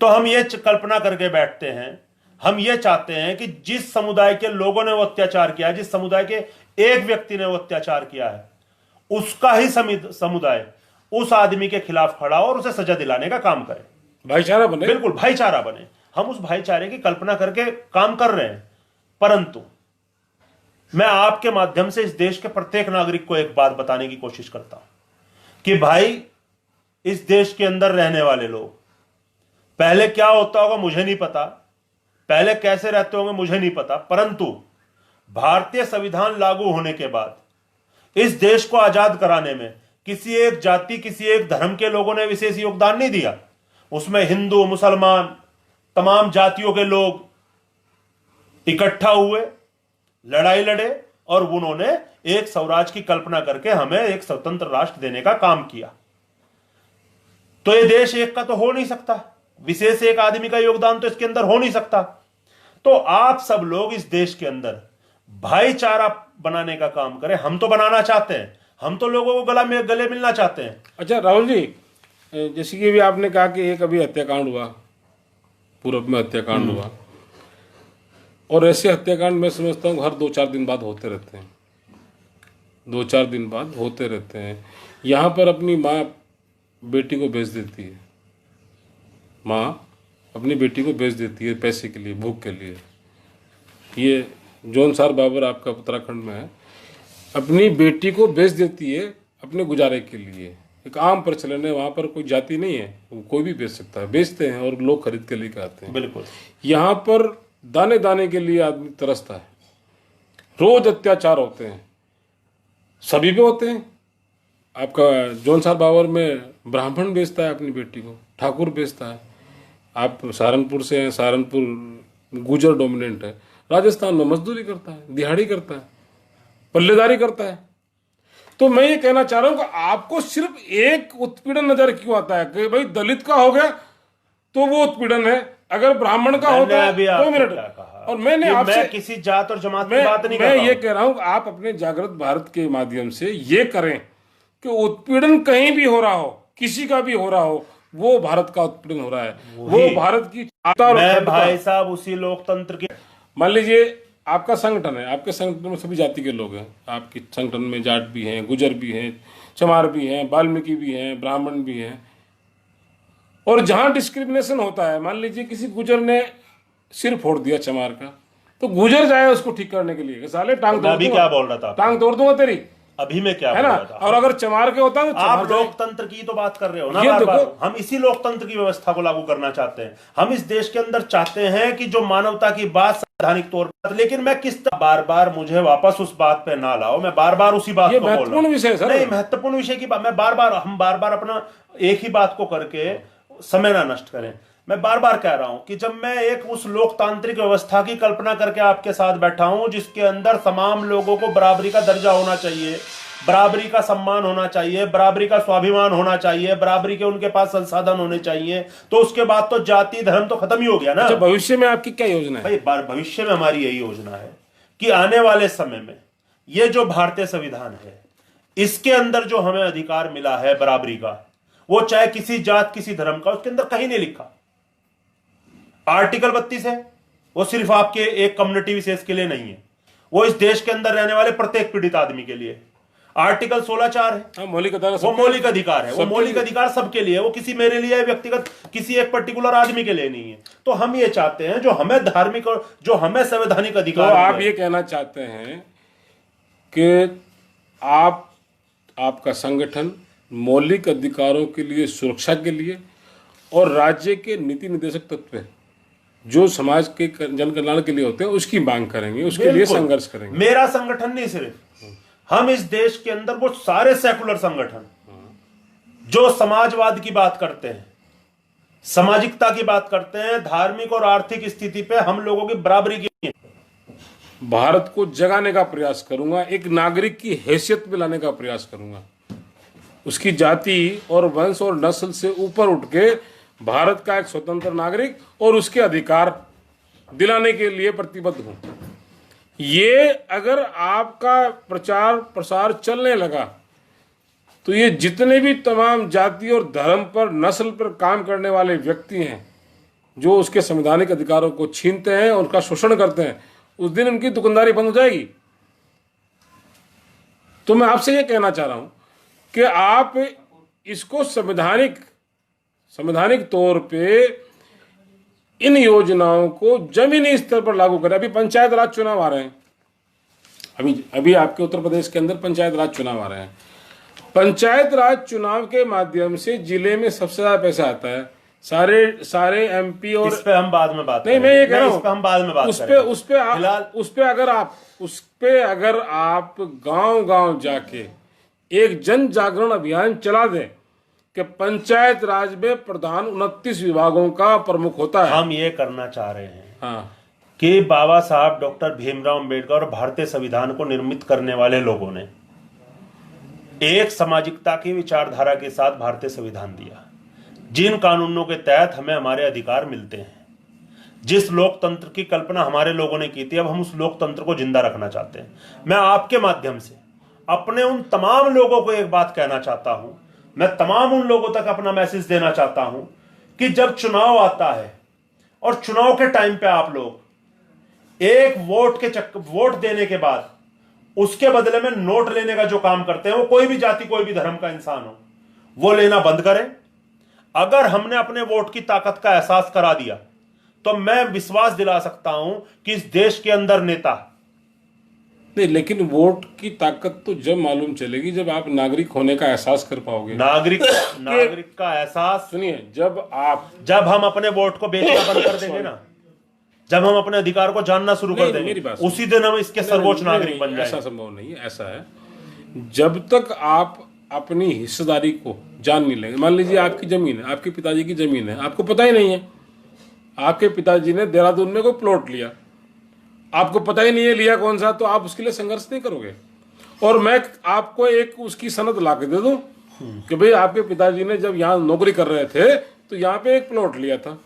तो हम ये कल्पना करके बैठते हैं, हम ये चाहते हैं कि जिस समुदाय के लोगों ने वो अत्याचार किया है, जिस समुदाय के एक व्यक्ति ने वो अत्याचार किया है, उसका ही समुदाय उस आदमी के खिलाफ खड़ा हो और उसे सजा दिलाने का काम करे, भाईचारा बने, बिल्कुल भाईचारा बने। हम उस भाईचारे की कल्पना करके काम कर रहे हैं। परंतु मैं आपके माध्यम से इस देश के प्रत्येक नागरिक को एक बात बताने की कोशिश करता हूं कि भाई, इस देश के अंदर रहने वाले लोग, पहले क्या होता होगा मुझे नहीं पता, पहले कैसे रहते होंगे मुझे नहीं पता, परंतु भारतीय संविधान लागू होने के बाद इस देश को आजाद कराने में किसी एक जाति, किसी एक धर्म के लोगों ने विशेष योगदान नहीं दिया। उसमें हिंदू, मुसलमान, तमाम जातियों के लोग इकट्ठा हुए, लड़ाई लड़े, और उन्होंने एक स्वराज की कल्पना करके हमें एक स्वतंत्र राष्ट्र देने का काम किया। तो ये देश एक का तो हो नहीं सकता, विशेष एक आदमी का योगदान तो इसके अंदर हो नहीं सकता। तो आप सब लोग इस देश के अंदर भाईचारा बनाने का काम करें। हम तो बनाना चाहते हैं, हम तो लोगों को गले मिलना चाहते हैं। अच्छा राहुल जी, जैसे कि भी आपने कहा कि एक अभी हत्याकांड हुआ, पूरब में हत्याकांड हुआ, और ऐसे हत्याकांड मैं समझता हूँ हर 2-4 दिन बाद होते रहते हैं, 2-4 दिन बाद होते रहते हैं। यहाँ पर अपनी माँ बेटी को बेच देती है, माँ अपनी बेटी को बेच देती है पैसे के लिए, भूख के लिए। ये जौनसार बाबर आपका उत्तराखंड में है, अपनी बेटी को बेच देती है अपने गुजारे के लिए। एक आम प्रचलन है, वहाँ पर कोई जाति नहीं है, कोई भी बेच सकता है, बेचते हैं और लोग खरीद के लेकर आते हैं। बिल्कुल। यहाँ पर दाने दाने के लिए आदमी तरसता है, रोज अत्याचार होते हैं, सभी पे होते हैं। आपका जौनसार बाबर में ब्राह्मण बेचता है अपनी बेटी को, ठाकुर बेचता है। आप सहारनपुर से हैं, सहारनपुर गुजर डोमिनेंट है, राजस्थान में मजदूरी करता है, दिहाड़ी करता है, पल्लेदारी करता है। तो मैं ये कहना चाह रहा हूं कि आपको सिर्फ एक उत्पीड़न नजर क्यों आता है कि भाई दलित का हो गया तो वो उत्पीड़न है, अगर ब्राह्मण का होता है। 2 मिनट, और मैंने आपसे किसी जात और जमात की बात नहीं कर रहा हूं। मैं ये कह रहा हूं कि आप अपने जागृत भारत के माध्यम से ये करें कि उत्पीड़न कहीं भी हो रहा हो, किसी का भी हो रहा हो, वो भारत का उत्पीड़न हो रहा है, वो भारत की मैं भाई साहब उसी लोकतंत्र की, मान लीजिए आपका संगठन है, आपके संगठन में सभी जाति के लोग हैं, आपके संगठन में जाट भी हैं, गुजर भी हैं, चमार भी हैं, वाल्मीकि भी हैं, ब्राह्मण भी हैं, और जहां डिस्क्रिमिनेशन होता है, मान लीजिए किसी गुजर ने सिर फोड़ दिया चमार का, तो गुजर जाए उसको ठीक करने के लिए कि साले टांग मैं तोड़ अभी दूंगा, क्या बोल रहा था, टांग तोड़ दूंगा तेरी, अभी मैं क्या है बोल ना। रहा था। और अगर चमार के होता तो आप चमार जाए। लोकतंत्र की तो बात कर रहे हो ना ये बार बार। देखो, हम इसी लोकतंत्र की व्यवस्था को लागू करना चाहते हैं। हम इस देश के अंदर चाहते हैं कि जो मानवता की बात संवैधानिक तौर पर, लेकिन मैं किस तरह बार बार मुझे वापस उस बात पे ना लाओ, मैं बार बार उसी बात ये को बोल रहा महत्वपूर्ण हूं। विषय है सर। नहीं, महत्वपूर्ण विषय की बात मैं बार बार, हम बार बार अपना एक ही बात को करके समय ना नष्ट करें। मैं बार बार कह रहा हूं कि जब मैं एक उस लोकतांत्रिक व्यवस्था की कल्पना करके आपके साथ बैठा हूं जिसके अंदर तमाम लोगों को बराबरी का दर्जा होना चाहिए, बराबरी का सम्मान होना चाहिए, बराबरी का स्वाभिमान होना चाहिए, बराबरी के उनके पास संसाधन होने चाहिए, तो उसके बाद तो जाति धर्म तो खत्म ही हो गया ना। अच्छा, भविष्य में आपकी क्या योजना है? भाई भविष्य में हमारी यही योजना है कि आने वाले समय में ये जो भारतीय संविधान है, इसके अंदर जो हमें अधिकार मिला है बराबरी का, वो चाहे किसी जात किसी धर्म का, उसके अंदर कहीं नहीं लिखा। आर्टिकल 32 है, वो सिर्फ आपके एक कम्युनिटी विशेष के लिए नहीं है, वो इस देश के अंदर रहने वाले प्रत्येक पीड़ित आदमी के लिए। आर्टिकल 16(4) है, मौलिक अधिकार, वो मौलिक अधिकार है, वो मौलिक अधिकार सबके लिए, वो किसी मेरे लिए व्यक्तिगत किसी एक पर्टिकुलर आदमी के लिए नहीं है। तो हम ये चाहते हैं जो हमें धार्मिक और जो हमें संवैधानिक तो अधिकार आप ये कहना चाहते हैं कि आपका संगठन मौलिक अधिकारों के लिए, सुरक्षा के लिए और राज्य के नीति निर्देशक तत्व जो समाज के जन कल्याण के लिए होते हैं उसकी मांग करेंगे, उसके लिए संघर्ष करेंगे। मेरा संगठन नहीं, सिर्फ हम इस देश के अंदर वो सारे सेकुलर संगठन जो समाजवाद की बात करते हैं, सामाजिकता की बात करते हैं, धार्मिक और आर्थिक स्थिति पे हम लोगों की बराबरी की है। भारत को जगाने का प्रयास करूंगा, एक नागरिक की हैसियत में लाने का प्रयास करूंगा, उसकी जाति और वंश और नस्ल से ऊपर उठ के भारत का एक स्वतंत्र नागरिक और उसके अधिकार दिलाने के लिए प्रतिबद्ध हूं। ये अगर आपका प्रचार प्रसार चलने लगा तो ये जितने भी तमाम जाति और धर्म पर, नस्ल पर काम करने वाले व्यक्ति हैं जो उसके संवैधानिक अधिकारों को छीनते हैं, उनका शोषण करते हैं, उस दिन उनकी दुकानदारी बंद हो जाएगी। तो मैं आपसे ये कहना चाह रहा हूं कि आप इसको संवैधानिक तौर पे इन योजनाओं को जमीनी स्तर पर लागू करें। अभी पंचायत राज चुनाव आ रहे हैं, अभी आपके उत्तर प्रदेश के अंदर पंचायत राज चुनाव आ रहे हैं। पंचायत राज चुनाव के माध्यम से जिले में सबसे ज्यादा पैसा आता है। सारे एमपी और इस पे हम बाद में बात नहीं, मैं ये कह रहा हूं, इस पे हम बाद में बात उस पे अगर आप गांव जाके एक जन जागरण अभियान चला दें कि पंचायत राज में प्रधान 29 विभागों का प्रमुख होता है। हम ये करना चाह रहे हैं हाँ, कि बाबा साहब डॉक्टर भीमराव अंबेडकर और भारतीय संविधान को निर्मित करने वाले लोगों ने एक सामाजिकता की विचारधारा के साथ भारतीय संविधान दिया, जिन कानूनों के तहत हमें हमारे अधिकार मिलते हैं, जिस लोकतंत्र की कल्पना हमारे लोगों ने की थी, अब हम उस लोकतंत्र को जिंदा रखना चाहते हैं। मैं आपके माध्यम से अपने उन तमाम लोगों को एक बात कहना चाहता हूं, मैं तमाम उन लोगों तक अपना मैसेज देना चाहता हूं कि जब चुनाव आता है और चुनाव के टाइम पे आप लोग एक वोट देने के बाद उसके बदले में नोट लेने का जो काम करते हैं, वो कोई भी जाति कोई भी धर्म का इंसान हो, वो लेना बंद करें। अगर हमने अपने वोट की ताकत का एहसास करा दिया तो मैं विश्वास दिला सकता हूं कि इस देश के अंदर नेता नहीं, लेकिन वोट की ताकत तो जब मालूम चलेगी जब आप नागरिक होने का एहसास कर पाओगे। नागरिक का एहसास, सुनिए, जब हम अपने वोट को बेचना बंद कर देंगे ना, जब हम अपने अधिकार को जानना शुरू कर देंगे, उसी दिन हम इसके सर्वोच्च नागरिक बन जाएंगे। ऐसा संभव नहीं है। ऐसा है, जब तक आप अपनी हिस्सेदारी को जान नहीं लेंगे। मान लीजिए आपकी जमीन है, आपके पिताजी की जमीन है, आपको पता ही नहीं है, आपके पिताजी ने देहरादून में कोई प्लॉट लिया, आपको पता ही नहीं है लिया कौन सा, तो आप उसके लिए संघर्ष नहीं करोगे। और मैं आपको एक उसकी सनद ला के दे दूं कि भाई आपके पिताजी ने जब यहाँ नौकरी कर रहे थे तो यहाँ पे एक प्लॉट लिया था,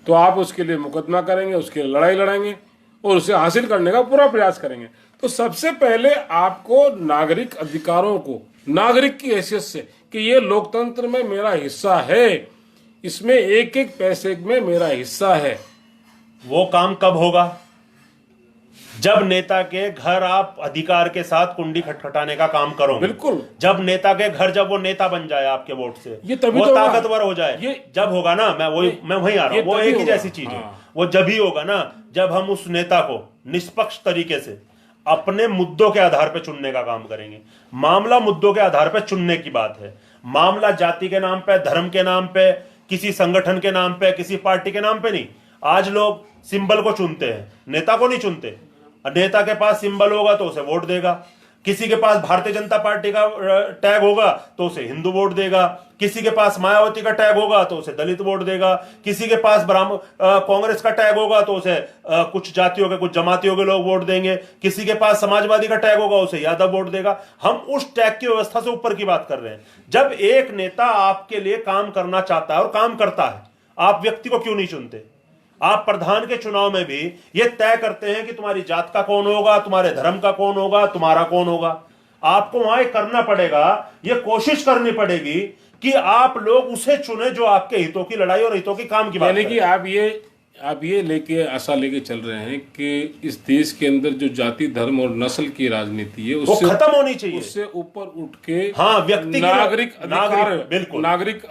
तो आप उसके लिए मुकदमा करेंगे, उसके लिए लड़ाई लड़ेंगे और उसे हासिल करने का पूरा प्रयास करेंगे। तो सबसे पहले आपको नागरिक अधिकारों को, नागरिक की हैसियत से, कि ये लोकतंत्र में मेरा हिस्सा है, इसमें एक एक पैसे में मेरा हिस्सा है। वो काम कब होगा? जब नेता के घर आप अधिकार के साथ कुंडी खटखटाने का काम करो, बिल्कुल। जब नेता के घर, जब वो नेता बन जाए आपके वोट से, ये तभी वो तो ताकतवर हो जाए, ये जब होगा ना, मैं वहीं आ रहा हूं, वो एक ही जैसी चीज है। वो जब ही होगा ना जब हम उस नेता को निष्पक्ष तरीके से अपने मुद्दों के आधार पर चुनने का काम करेंगे। मामला मुद्दों के आधार पर चुनने की बात है। मामला जाति के नाम पे, धर्म के नाम पे, किसी संगठन के नाम पे, किसी पार्टी के नाम पे नहीं। आज लोग सिंबल को चुनते हैं, नेता को नहीं चुनते। नेता के पास सिंबल होगा तो उसे वोट देगा, किसी के पास भारतीय जनता पार्टी का टैग होगा तो उसे हिंदू वोट देगा, किसी के पास मायावती का टैग होगा तो उसे दलित वोट देगा, किसी के पास कांग्रेस का टैग होगा तो उसे कुछ जातियों के, कुछ जमातियों के लोग वोट देंगे, किसी के पास समाजवादी का टैग होगा उसे यादव वोट देगा। हम उस टैग की व्यवस्था से ऊपर की बात कर रहे हैं। जब एक नेता आपके लिए काम करना चाहता है और काम करता है, आप व्यक्ति को क्यों नहीं चुनते? आप प्रधान के चुनाव में भी यह तय करते हैं कि तुम्हारी जात का कौन होगा, तुम्हारे धर्म का कौन होगा, तुम्हारा कौन होगा। आपको वहां करना पड़ेगा, यह कोशिश करनी पड़ेगी कि आप लोग उसे चुने जो आपके हितों की लड़ाई और हितों की काम की बात यानी कि आप ये लेके आशा लेके चल रहे हैं कि इस देश के अंदर जो जाति, धर्म और नस्ल की राजनीति है वो खत्म होनी चाहिए। उससे ऊपर उठ के व्यक्ति नागरिक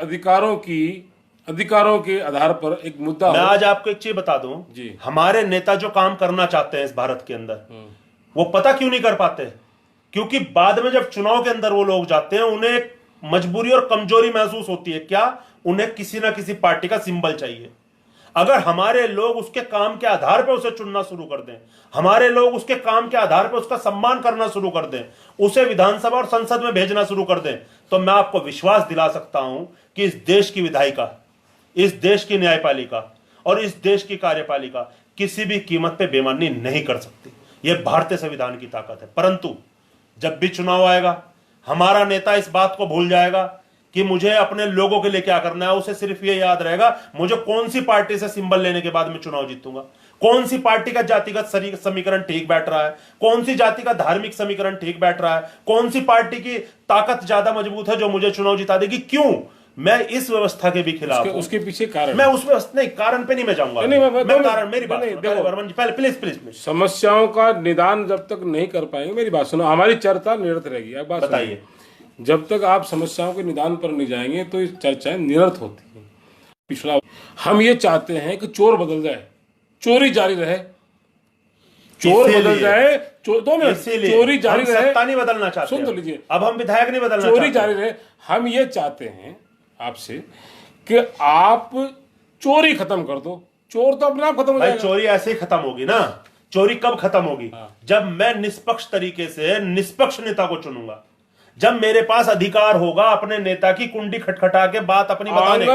अधिकारों के आधार पर एक मुद्दा। मैं आज आपको एक चीज बता दूं जी, हमारे नेता जो काम करना चाहते हैं इस भारत के अंदर, वो पता क्यों नहीं कर पाते? क्योंकि बाद में जब चुनाव के अंदर वो लोग जाते हैं, उन्हें एक मजबूरी और कमजोरी महसूस होती है। क्या? उन्हें किसी ना किसी पार्टी का सिंबल चाहिए। अगर हमारे लोग उसके काम के आधार पर उसे चुनना शुरू कर दें, हमारे लोग उसके काम के आधार पर उसका सम्मान करना शुरू कर दें, उसे विधानसभा और संसद में भेजना शुरू कर दें, तो मैं आपको विश्वास दिला सकता हूं कि इस देश की विधायिका, इस देश की न्यायपालिका और इस देश की कार्यपालिका किसी भी कीमत पे बेईमानी नहीं कर सकती। यह भारतीय संविधान की ताकत है। परंतु जब भी चुनाव आएगा, हमारा नेता इस बात को भूल जाएगा कि मुझे अपने लोगों के लिए क्या करना है। उसे सिर्फ ये याद रहेगा मुझे कौन सी पार्टी से सिंबल लेने के बाद मैं चुनाव जीतूंगा, कौन सी पार्टी का जातिगत समीकरण ठीक बैठ रहा है, कौन सी जाति का धार्मिक समीकरण ठीक बैठ रहा है, कौन सी पार्टी की ताकत ज्यादा मजबूत है जो मुझे चुनाव जिता देगी। क्यों? मैं इस व्यवस्था के भी खिलाफ हूं। उसके पीछे कारण, मैं उस व्यवस्था नहीं, कारण पे नहीं मैं जाऊंगा। मैं कारण, मेरी बात देखो वर्मन जी, पहले प्लीज समस्याओं का निदान जब तक नहीं कर पाएंगे, मेरी बात सुनो, हमारी चर्चा निरर्थ रहेगी। अब बात बताइए। जब तक आप समस्याओं के निदान पर नहीं जाएंगे तो ये चर्चाएं निरर्थ होती हैं। पिछड़ा, हम ये चाहते हैं कि चोर बदल जाए, चोरी जारी रहे, चोर बदल जाए, 2 मिनट, चोरी जारी रहे। सत्ता नहीं बदलना चाहते, सुन तो लीजिए, अब हम विधायक नहीं बदलना, चोरी जारी रहे। हम ये चाहते हैं आपसे कि आप चोरी खत्म कर दो। चोर तो अपने आप खत्म हो जाएगा। चोरी ऐसे ही खत्म होगी ना। चोरी कब खत्म होगी? जब मैं निष्पक्ष तरीके से निष्पक्ष नेता को चुनूंगा, जब मेरे पास अधिकार होगा अपने नेता की कुंडी खटखटा के बात अपनी बताने का।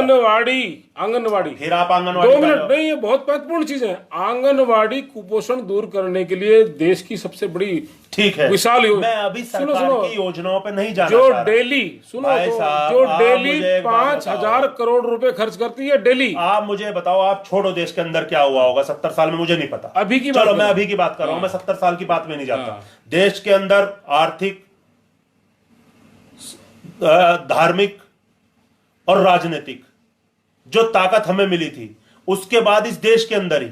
आंगनवाड़ी, फिर आप आंगनवाड़ी, 2 मिनट नहीं, ये बहुत महत्वपूर्ण चीज है। आंगनवाड़ी कुपोषण दूर करने के लिए देश की सबसे बड़ी, ठीक है, विशाल योजना। मैं अभी सरकार की योजनाओं पे नहीं जाना जो चाह रहा। डेली जो डेली 5,000 करोड़ रुपए खर्च करती है डेली। आप मुझे बताओ, आप छोड़ो देश के अंदर क्या हुआ होगा 70 साल में, मुझे नहीं पता। अभी की चलो मैं अभी की बात कर रहा हूं, मैं 70 साल की बात में नहीं जाता। देश के अंदर आर्थिक, धार्मिक और राजनीतिक जो ताकत हमें मिली थी, उसके बाद इस देश के अंदर ही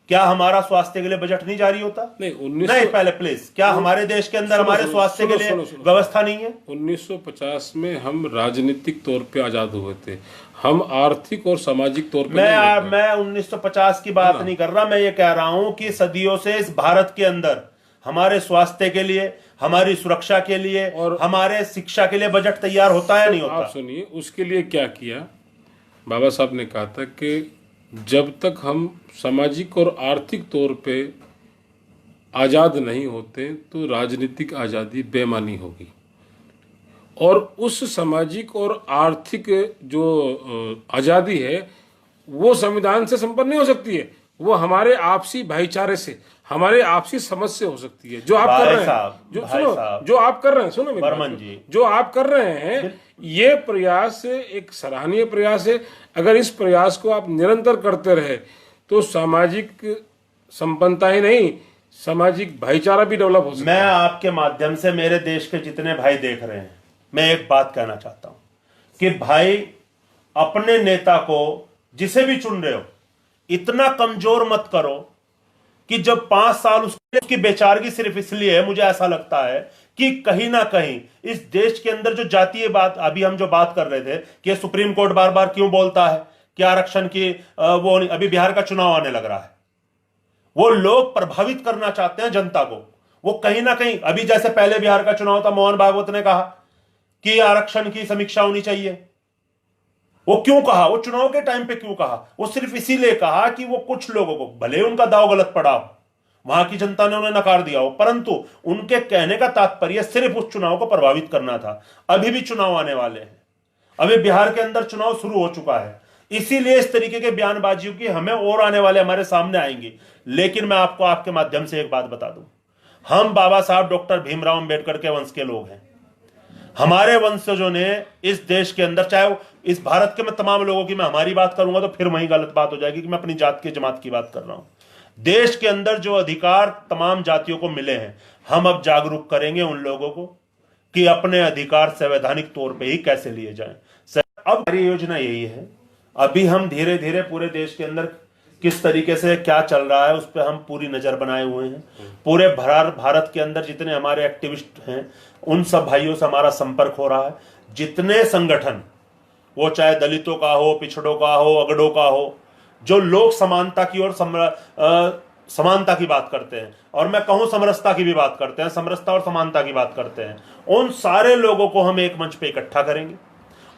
क्या हमारा स्वास्थ्य के लिए बजट नहीं जारी होता? नहीं, पहले प्लीज, क्या हमारे देश के अंदर हमारे स्वास्थ्य के लिए व्यवस्था नहीं है? 1950 में हम राजनीतिक तौर पे आजाद हुए थे, हम आर्थिक और सामाजिक तौर पे मैं 1950 की बात नहीं कर रहा। मैं ये कह रहा हूं कि सदियों से इस भारत के अंदर हमारे स्वास्थ्य के लिए, हमारी सुरक्षा के लिए और हमारे शिक्षा के लिए बजट तैयार होता है, नहीं होता? आप सुनिए, उसके लिए क्या किया बाबा साहब ने कहा था कि जब तक हम सामाजिक और आर्थिक तौर पे आज़ाद नहीं होते तो राजनीतिक आज़ादी बेमानी होगी। और उस सामाजिक और आर्थिक जो आज़ादी है वो संविधान से संपन्न नहीं हो सकती है, वो हमारे आपसी भाईचारे से, हमारे आपसी समझ से हो सकती है। जो आप कर रहे हैं, जो आप कर रहे हैं, सुनो बर्मन जी, जो आप कर रहे हैं, ये प्रयास एक सराहनीय प्रयास है। अगर इस प्रयास को आप निरंतर करते रहे तो सामाजिक संपन्नता ही नहीं, सामाजिक भाईचारा भी डेवलप हो सकता है। मैं आपके माध्यम से मेरे देश के जितने भाई देख रहे हैं, मैं एक बात कहना चाहता हूं कि भाई, अपने नेता को जिसे भी चुन रहे हो, इतना कमजोर मत करो कि जब 5 साल उसकी बेचारगी सिर्फ इसलिए है, मुझे ऐसा लगता है कि कहीं ना कहीं इस देश के अंदर जो जातीय बात, अभी हम जो बात कर रहे थे कि सुप्रीम कोर्ट बार बार क्यों बोलता है कि आरक्षण की वो नहीं, अभी बिहार का चुनाव आने लग रहा है, वो लोग प्रभावित करना चाहते हैं जनता को। वो कहीं ना कहीं, अभी जैसे पहले बिहार का चुनाव था, मोहन भागवत ने कहा कि आरक्षण की समीक्षा होनी चाहिए। वो क्यों कहा, वो चुनाव के टाइम पे क्यों कहा? वो सिर्फ इसीलिए कहा कि वो कुछ लोगों को, भले उनका दाव गलत पड़ा हो, वहां की जनता ने उन्हें नकार दिया हो, परंतु उनके कहने का तात्पर्य सिर्फ उस चुनाव को प्रभावित करना था। अभी भी चुनाव आने वाले हैं, अभी बिहार के अंदर चुनाव शुरू हो चुका है, इसीलिए इस तरीके के बयानबाजियों की हमें और आने वाले हमारे सामने आएंगे। लेकिन मैं आपको आपके माध्यम से एक बात बता दूं, हम बाबा साहब डॉक्टर भीमराव अंबेडकर के वंश के लोग हैं। हमारे वंशजों ने इस देश के अंदर, चाहे वो इस भारत के, मैं तमाम लोगों की, मैं हमारी बात करूंगा तो फिर वही गलत बात हो जाएगी कि मैं अपनी जात की जमात की बात कर रहा हूं। देश के अंदर जो अधिकार तमाम जातियों को मिले हैं, हम अब जागरूक करेंगे उन लोगों को कि अपने अधिकार संवैधानिक तौर पे ही कैसे लिए जाएं। अब हमारी योजना यही है, अभी हम धीरे धीरे पूरे देश के अंदर किस तरीके से क्या चल रहा है उस पर हम पूरी नजर बनाए हुए हैं। पूरे भारत के अंदर जितने हमारे एक्टिविस्ट हैं, उन सब भाइयों से हमारा संपर्क हो रहा है। जितने संगठन, वो चाहे दलितों का हो, पिछड़ों का हो, अगड़ों का हो, जो लोग समानता की और समानता की बात करते हैं, और मैं कहूं समरसता की भी बात करते हैं, समरसता और समानता की बात करते हैं, उन सारे लोगों को हम एक मंच पे इकट्ठा करेंगे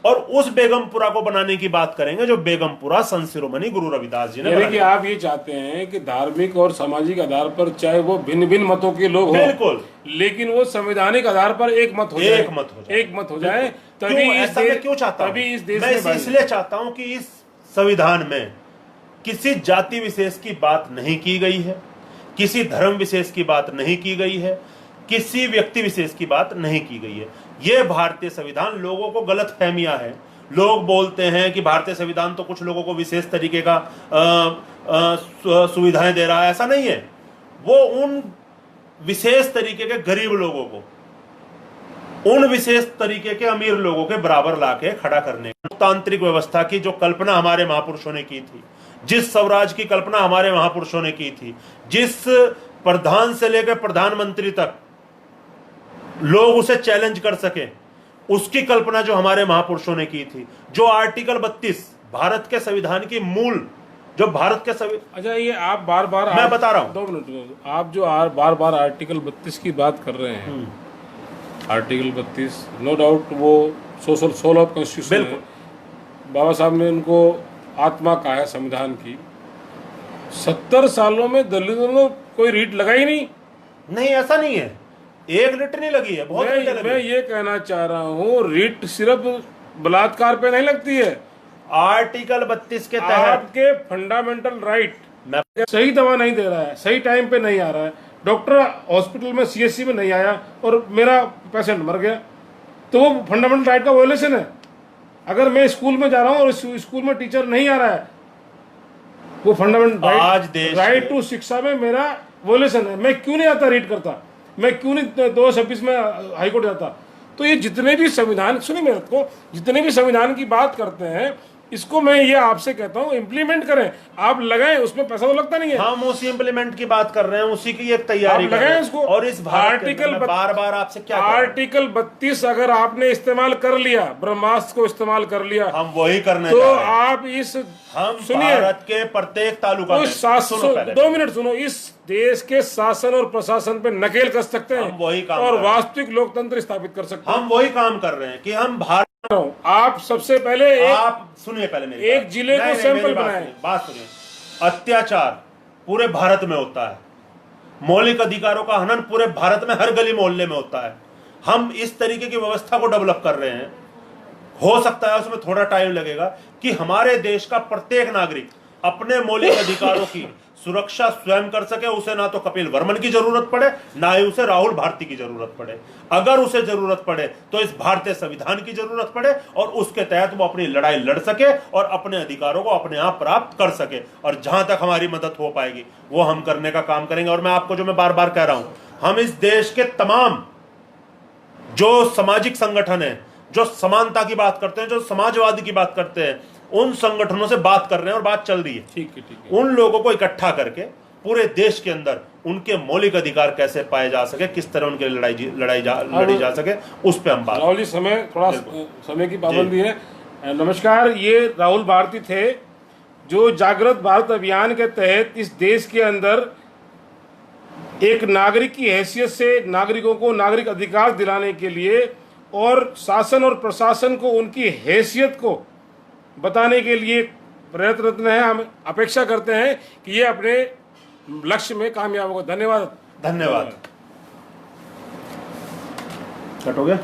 और उस बेगमपुरा को बनाने की बात करेंगे जो बेगमपुरा संत शिरोमणि गुरु रविदास जी ने यानी कि आप ये चाहते हैं कि धार्मिक और सामाजिक आधार पर चाहे वो भिन्न भिन्न मतों के लोग हों, बिल्कुल, लेकिन वो संवैधानिक आधार पर एक मत हो जाए, एक मत हो जाए। तभी ऐसा मैं क्यों चाहता हूं? तभी इस देश मैं में इसलिए चाहता हूं कि इस संविधान में किसी जाति विशेष की बात नहीं की गई है, किसी धर्म विशेष की बात नहीं की गई है, किसी व्यक्ति विशेष की बात नहीं की गई है। यह भारतीय संविधान, लोगों को गलत फहमियां है। लोग बोलते हैं कि भारतीय संविधान तो कुछ लोगों को विशेष तरीके का सुविधाएं दे रहा है, ऐसा नहीं है। वो उन विशेष तरीके के गरीब लोगों को, उन विशेष तरीके के अमीर लोगों के बराबर लाके खड़ा करने, लोकतांत्रिक व्यवस्था की जो कल्पना हमारे महापुरुषों ने की थी, जिस स्वराज की कल्पना हमारे महापुरुषों ने की थी, जिस प्रधान से लेकर प्रधानमंत्री तक लोग उसे चैलेंज कर सके, उसकी कल्पना जो हमारे महापुरुषों ने की थी, जो आर्टिकल 32 भारत के संविधान की मूल, जो भारत के अच्छा, ये आप बार बार, मैं बता रहा हूं, 2 मिनट, आप जो बार बार आर्टिकल 32 की बात कर रहे हैं, आर्टिकल 32 नो डाउट वो सोल ऑफ कॉन्स्टिट्यूशन है, बाबा साहब ने उनको आत्मा कहा है संविधान की। 70 सालों में दलितों को कोई रीट लगाई नहीं, ऐसा नहीं है, एक रीट नहीं लगी है, बहुत मैं ये कहना चाह रहा हूँ, रीट सिर्फ बलात्कार पे नहीं लगती है। आर्टिकल 32 के तहत आपके फंडामेंटल राइट, सही दवा नहीं दे रहा है, सही टाइम पे नहीं आ रहा है, डॉक्टर हॉस्पिटल में सीएससी में नहीं आया और मेरा पेशेंट मर गया, तो वो फंडामेंटल राइट का वायलेशन है। अगर मैं स्कूल में जा रहा हूँ और स्कूल में टीचर नहीं आ रहा है, वो फंडामेंटल राइट टू शिक्षा में मेरा वायलेशन है। मैं क्यों नहीं आता रीड करता, मैं क्यों नहीं 2026 में हाईकोर्ट जाता? तो ये जितने भी संविधान, सुनिए मेरे को, जितने भी संविधान की बात करते हैं, इसको मैं ये आपसे कहता हूँ इम्प्लीमेंट करें। आप लगाएं, उसमें पैसा तो लगता नहीं है। हम उसी इम्प्लीमेंट की बात कर रहे हैं, उसी की एक तैयारी कर रहे हैं इसको। और इस आर्टिकल बार बार आपसे क्या, आर्टिकल 32 अगर आपने इस्तेमाल कर लिया, ब्रह्मास्त्र को इस्तेमाल कर लिया, हम वही करने तो आप इस, हम भारत के प्रत्येक तालुका में, 2 मिनट सुनो, इस देश के शासन और प्रशासन पे नकेल कर सकते हैं, वही काम और वास्तविक लोकतंत्र स्थापित कर सकते हैं। हम वही काम कर रहे हैं कि हम भारत, आप सबसे पहले आप सुनिए पहले मेरी एक जिले को सैंपल बनाएं। बात सुनिए, अत्याचार पूरे भारत में होता है, मौलिक अधिकारों का हनन पूरे भारत में हर गली मोहल्ले में होता है। हम इस तरीके की व्यवस्था को डेवलप कर रहे हैं, हो सकता है उसमें थोड़ा टाइम लगेगा कि हमारे देश का प्रत्येक नागरिक अपने मौलिक अधिकारों की सुरक्षा स्वयं कर सके। उसे ना तो कपिल वर्मन की जरूरत पड़े, ना ही उसे राहुल भारती की जरूरत पड़े। अगर उसे जरूरत पड़े तो इस भारतीय संविधान की जरूरत पड़े, और उसके तहत वो अपनी लड़ाई लड़ सके और अपने अधिकारों को अपने आप प्राप्त कर सके। और जहां तक हमारी मदद हो पाएगी वो हम करने का काम करेंगे। और मैं आपको, जो मैं बार बार कह रहा हूं, हम इस देश के तमाम जो सामाजिक संगठन है, जो समानता की बात करते हैं, जो समाजवाद की बात करते हैं, उन संगठनों से बात कर रहे हैं और बात चल रही है। ठीक है। उन लोगों को इकट्ठा करके पूरे देश के अंदर उनके मौलिक अधिकार कैसे पाए जा सके, किस तरह उनके लिए लड़ी जा सके, उस पर हम बात। राहुल जी, समय की पाबंदी है। नमस्कार, ये राहुल भारती थे जो जागृत भारत अभियान के तहत इस देश के अंदर एक नागरिक की हैसियत से नागरिकों को नागरिक अधिकार दिलाने के लिए और शासन और प्रशासन को उनकी हैसियत को बताने के लिए प्रयत्नरत हैं। हम अपेक्षा करते हैं कि ये अपने लक्ष्य में कामयाब होगा। धन्यवाद। धन्यवाद। कट हो गया।